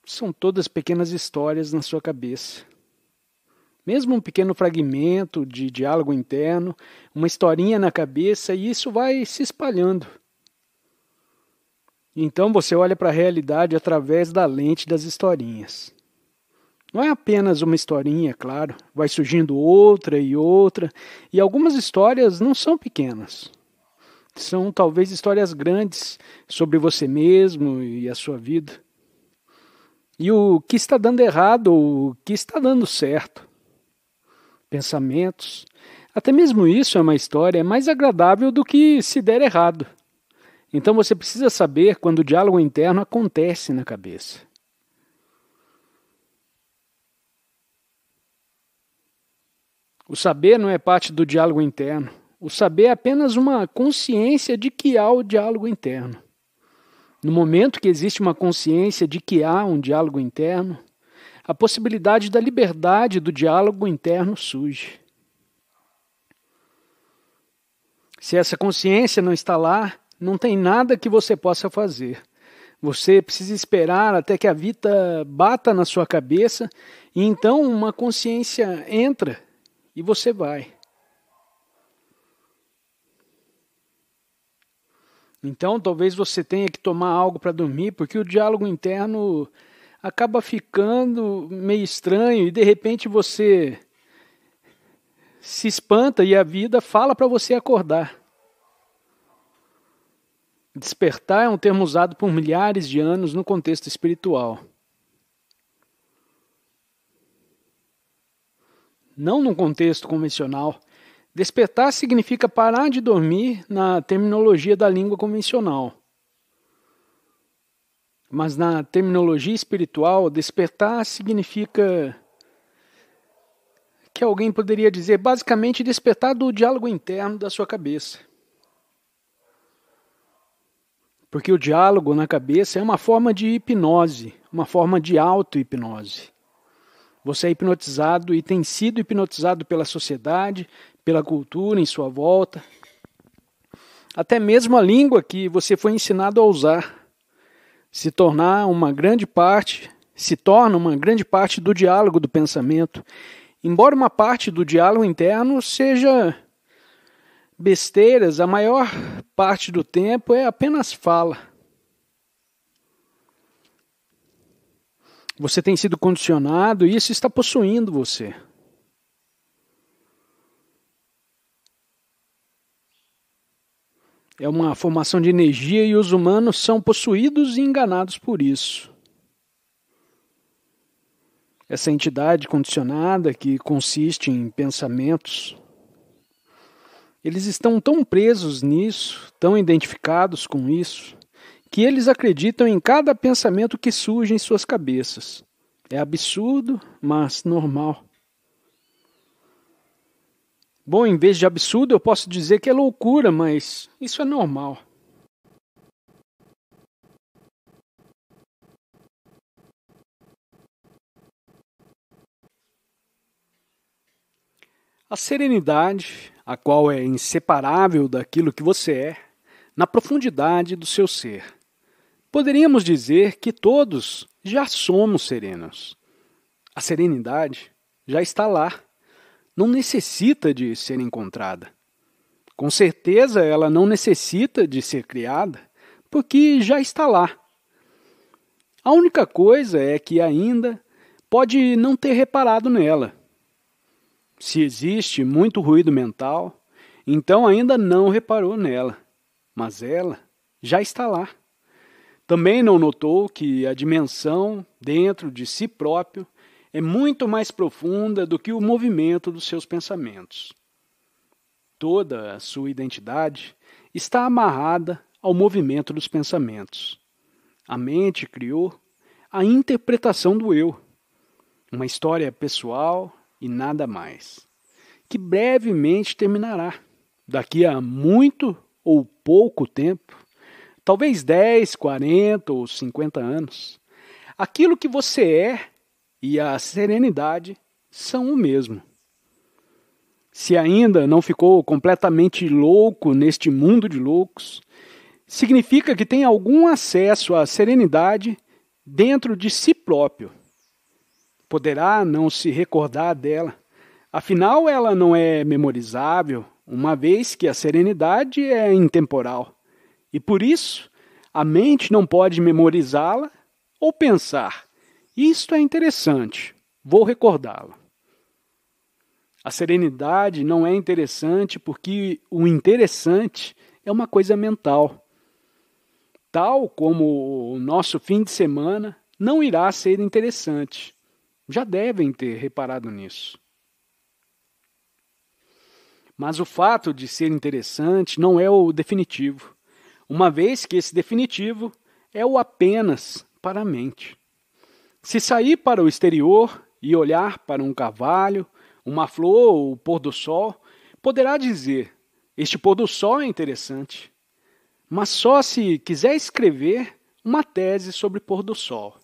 São todas pequenas histórias na sua cabeça. Mesmo um pequeno fragmento de diálogo interno, uma historinha na cabeça, e isso vai se espalhando. Então você olha para a realidade através da lente das historinhas. Não é apenas uma historinha, claro, vai surgindo outra, e algumas histórias não são pequenas. São talvez histórias grandes sobre você mesmo e a sua vida. E o que está dando errado ou o que está dando certo. Pensamentos. Até mesmo isso é uma história mais agradável do que se der errado. Então você precisa saber quando o diálogo interno acontece na cabeça. O saber não é parte do diálogo interno. O saber é apenas uma consciência de que há o diálogo interno. No momento que existe uma consciência de que há um diálogo interno, a possibilidade da liberdade do diálogo interno surge. Se essa consciência não está lá, não tem nada que você possa fazer. Você precisa esperar até que a vida bata na sua cabeça e então uma consciência entra e você vai. Então talvez você tenha que tomar algo para dormir, porque o diálogo interno acaba ficando meio estranho e de repente você se espanta e a vida fala para você acordar. Despertar é um termo usado por milhares de anos no contexto espiritual. Não num contexto convencional. Despertar significa parar de dormir na terminologia da língua convencional. Mas na terminologia espiritual, despertar significa que alguém poderia dizer basicamente despertar do diálogo interno da sua cabeça. Porque o diálogo na cabeça é uma forma de hipnose, uma forma de auto-hipnose. Você é hipnotizado e tem sido hipnotizado pela sociedade, pela cultura em sua volta. Até mesmo a língua que você foi ensinado a usar se torna uma grande parte do diálogo do pensamento. Embora uma parte do diálogo interno seja besteiras, a maior parte do tempo é apenas fala. Você tem sido condicionado e isso está possuindo você. É uma formação de energia e os humanos são possuídos e enganados por isso. Essa entidade condicionada que consiste em pensamentos, eles estão tão presos nisso, tão identificados com isso, que eles acreditam em cada pensamento que surge em suas cabeças. É absurdo, mas normal. Bom, em vez de absurdo, eu posso dizer que é loucura, mas isso é normal. A serenidade, a qual é inseparável daquilo que você é, na profundidade do seu ser. Poderíamos dizer que todos já somos serenos. A serenidade já está lá, não necessita de ser encontrada. Com certeza ela não necessita de ser criada, porque já está lá. A única coisa é que ainda pode não ter reparado nela. Se existe muito ruído mental, então ainda não reparou nela, mas ela já está lá. Também não notou que a dimensão dentro de si próprio é muito mais profunda do que o movimento dos seus pensamentos. Toda a sua identidade está amarrada ao movimento dos pensamentos. A mente criou a interpretação do eu, uma história pessoal e nada mais, que brevemente terminará, daqui a muito ou pouco tempo, talvez 10, 40 ou 50 anos. Aquilo que você é e a serenidade são o mesmo. Se ainda não ficou completamente louco neste mundo de loucos, significa que tem algum acesso à serenidade dentro de si próprio. Poderá não se recordar dela, afinal ela não é memorizável, uma vez que a serenidade é intemporal. E por isso, a mente não pode memorizá-la ou pensar, isto é interessante, vou recordá-la. A serenidade não é interessante porque o interessante é uma coisa mental. Tal como o nosso fim de semana não irá ser interessante. Já devem ter reparado nisso. Mas o fato de ser interessante não é o definitivo, uma vez que esse definitivo é o apenas para a mente. Se sair para o exterior e olhar para um carvalho, uma flor ou o pôr do sol, poderá dizer, este pôr do sol é interessante, mas só se quiser escrever uma tese sobre pôr do sol.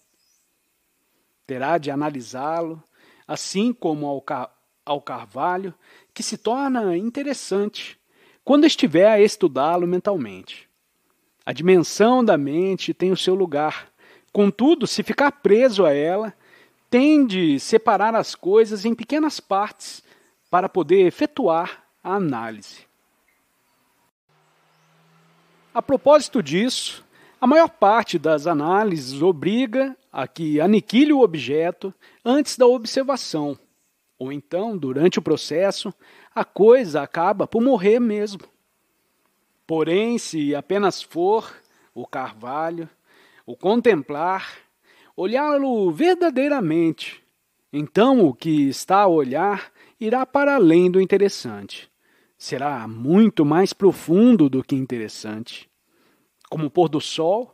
Terá de analisá-lo, assim como ao carvalho, que se torna interessante quando estiver a estudá-lo mentalmente. A dimensão da mente tem o seu lugar, contudo, se ficar preso a ela, tem de separar as coisas em pequenas partes para poder efetuar a análise. A propósito disso, a maior parte das análises obriga a que aniquile o objeto antes da observação, ou então, durante o processo, a coisa acaba por morrer mesmo. Porém, se apenas for o carvalho, o contemplar, olhá-lo verdadeiramente, então o que está a olhar irá para além do interessante. Será muito mais profundo do que interessante. Como o pôr do sol,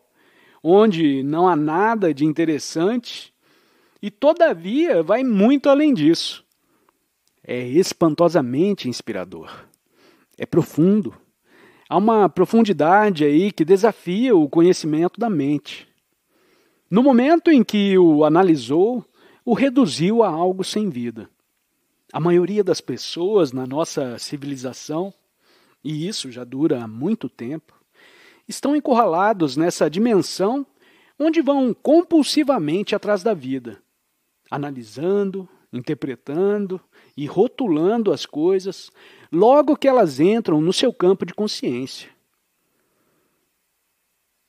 onde não há nada de interessante, e todavia vai muito além disso. É espantosamente inspirador. É profundo. Há uma profundidade aí que desafia o conhecimento da mente. No momento em que o analisou, o reduziu a algo sem vida. A maioria das pessoas na nossa civilização, e isso já dura há muito tempo, estão encurralados nessa dimensão onde vão compulsivamente atrás da vida, analisando, interpretando e rotulando as coisas logo que elas entram no seu campo de consciência.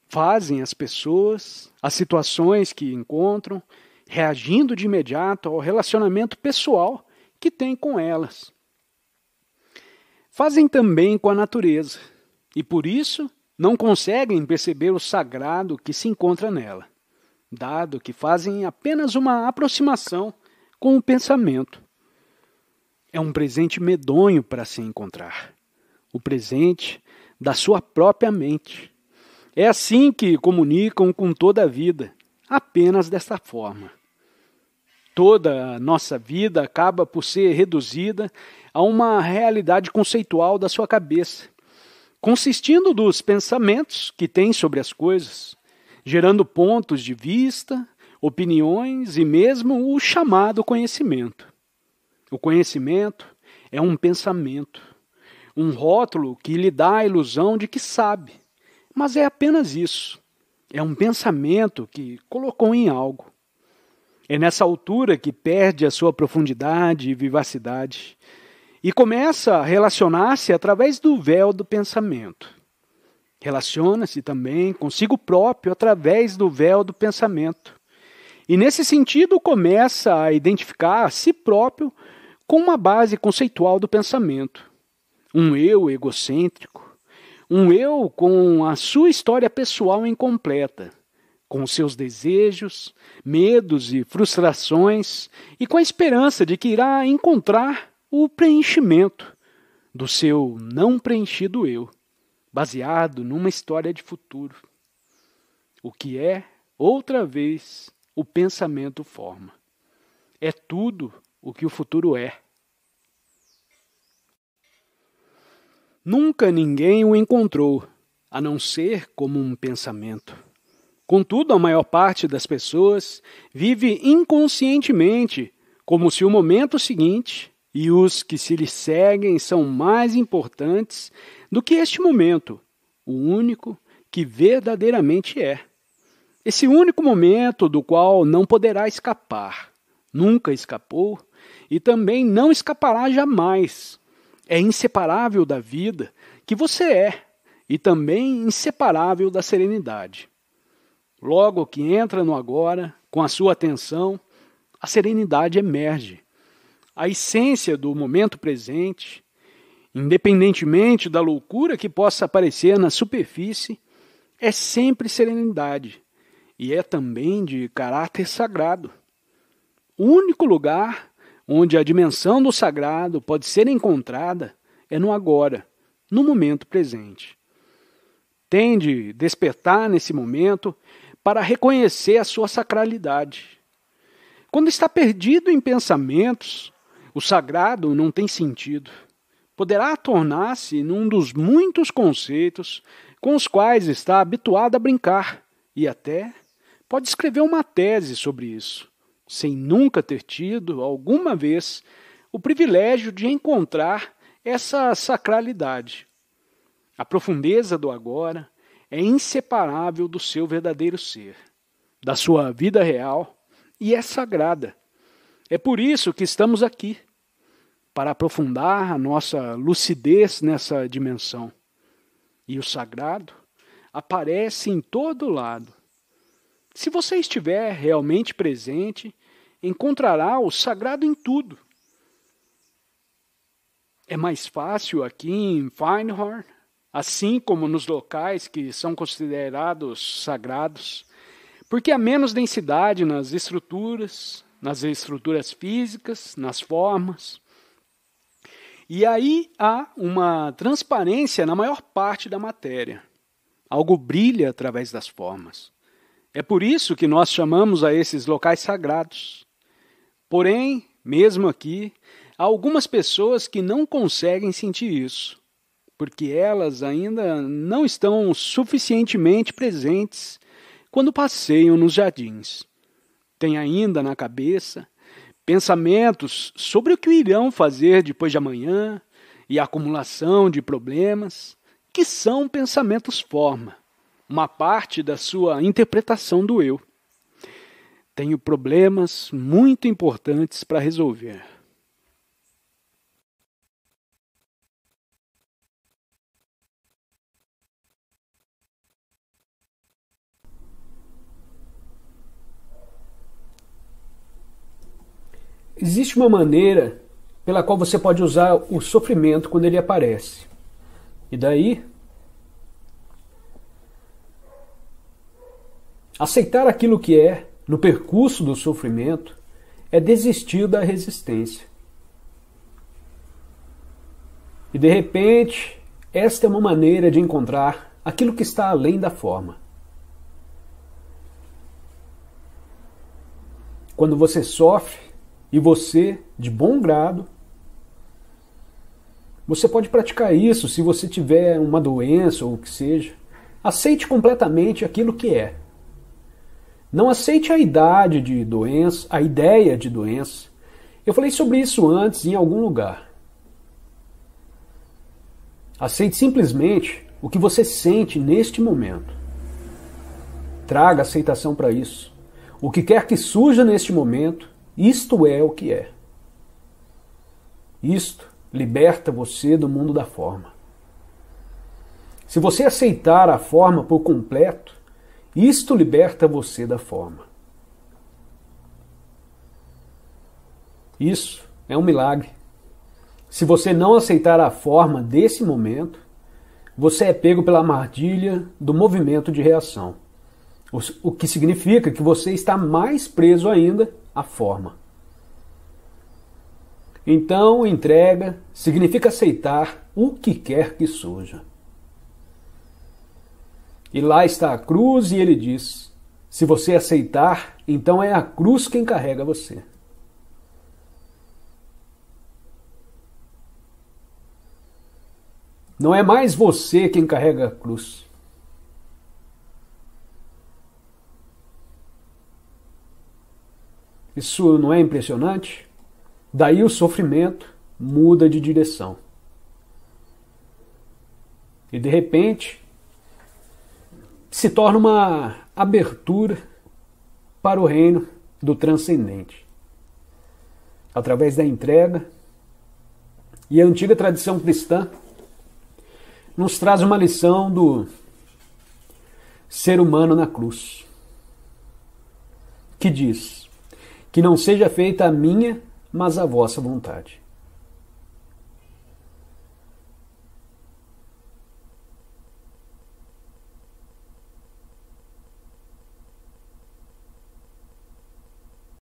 Fazem as pessoas, as situações que encontram, reagindo de imediato ao relacionamento pessoal que têm com elas. Fazem também com a natureza, e por isso não conseguem perceber o sagrado que se encontra nela, dado que fazem apenas uma aproximação com o pensamento. É um presente medonho para se encontrar, o presente da sua própria mente. É assim que comunicam com toda a vida, apenas desta forma. Toda a nossa vida acaba por ser reduzida a uma realidade conceitual da sua cabeça, consistindo dos pensamentos que tem sobre as coisas, gerando pontos de vista, opiniões e mesmo o chamado conhecimento. O conhecimento é um pensamento, um rótulo que lhe dá a ilusão de que sabe, mas é apenas isso. É um pensamento que colocou em algo. É nessa altura que perde a sua profundidade e vivacidade e começa a relacionar-se através do véu do pensamento. Relaciona-se também consigo próprio através do véu do pensamento. E nesse sentido começa a identificar a si próprio com uma base conceitual do pensamento. Um eu egocêntrico, um eu com a sua história pessoal incompleta, com seus desejos, medos e frustrações, e com a esperança de que irá encontrar o preenchimento do seu não preenchido eu, baseado numa história de futuro. O que é, outra vez, o pensamento forma. É tudo o que o futuro é. Nunca ninguém o encontrou, a não ser como um pensamento. Contudo, a maior parte das pessoas vive inconscientemente, como se o momento seguinte e os que se lhe seguem são mais importantes do que este momento, o único que verdadeiramente é. Esse único momento do qual não poderá escapar, nunca escapou e também não escapará jamais. É inseparável da vida que você é e também inseparável da serenidade. Logo que entra no agora, com a sua atenção, a serenidade emerge. A essência do momento presente, independentemente da loucura que possa aparecer na superfície, é sempre serenidade e é também de caráter sagrado. O único lugar onde a dimensão do sagrado pode ser encontrada é no agora, no momento presente. Tem de despertar nesse momento para reconhecer a sua sacralidade. Quando está perdido em pensamentos, o sagrado não tem sentido. Poderá tornar-se num dos muitos conceitos com os quais está habituado a brincar e até pode escrever uma tese sobre isso, sem nunca ter tido, alguma vez, o privilégio de encontrar essa sacralidade. A profundeza do agora é inseparável do seu verdadeiro ser, da sua vida real, e é sagrada. É por isso que estamos aqui, para aprofundar a nossa lucidez nessa dimensão. E o sagrado aparece em todo lado. Se você estiver realmente presente, encontrará o sagrado em tudo. É mais fácil aqui em Feinhorn, assim como nos locais que são considerados sagrados, porque há menos densidade nas estruturas físicas, nas formas. E aí há uma transparência na maior parte da matéria. Algo brilha através das formas. É por isso que nós chamamos a esses locais sagrados. Porém, mesmo aqui, há algumas pessoas que não conseguem sentir isso, porque elas ainda não estão suficientemente presentes quando passeiam nos jardins. tem ainda na cabeça, pensamentos sobre o que irão fazer depois de amanhã e a acumulação de problemas, que são pensamentos forma, uma parte da sua interpretação do eu. Tenho problemas muito importantes para resolver. Existe uma maneira pela qual você pode usar o sofrimento quando ele aparece. E daí, aceitar aquilo que é no percurso do sofrimento é desistir da resistência. E de repente, esta é uma maneira de encontrar aquilo que está além da forma. Quando você sofre, e você, de bom grado, você pode praticar isso se você tiver uma doença ou o que seja. Aceite completamente aquilo que é. Não aceite a idade de doença, a ideia de doença. Eu falei sobre isso antes em algum lugar. Aceite simplesmente o que você sente neste momento. Traga aceitação para isso. O que quer que surja neste momento, isto é o que é. Isto liberta você do mundo da forma. Se você aceitar a forma por completo, isto liberta você da forma. Isso é um milagre. Se você não aceitar a forma desse momento, você é pego pela armadilha do movimento de reação. O que significa que você está mais preso ainda à forma. Então, entrega significa aceitar o que quer que surja. E lá está a cruz e ele diz, se você aceitar, então é a cruz quem carrega você. Não é mais você quem carrega a cruz. Isso não é impressionante? Daí o sofrimento muda de direção. E de repente se torna uma abertura para o reino do transcendente. Através da entrega. E a antiga tradição cristã nos traz uma lição do ser humano na cruz, que diz: que não seja feita a minha, mas a vossa vontade.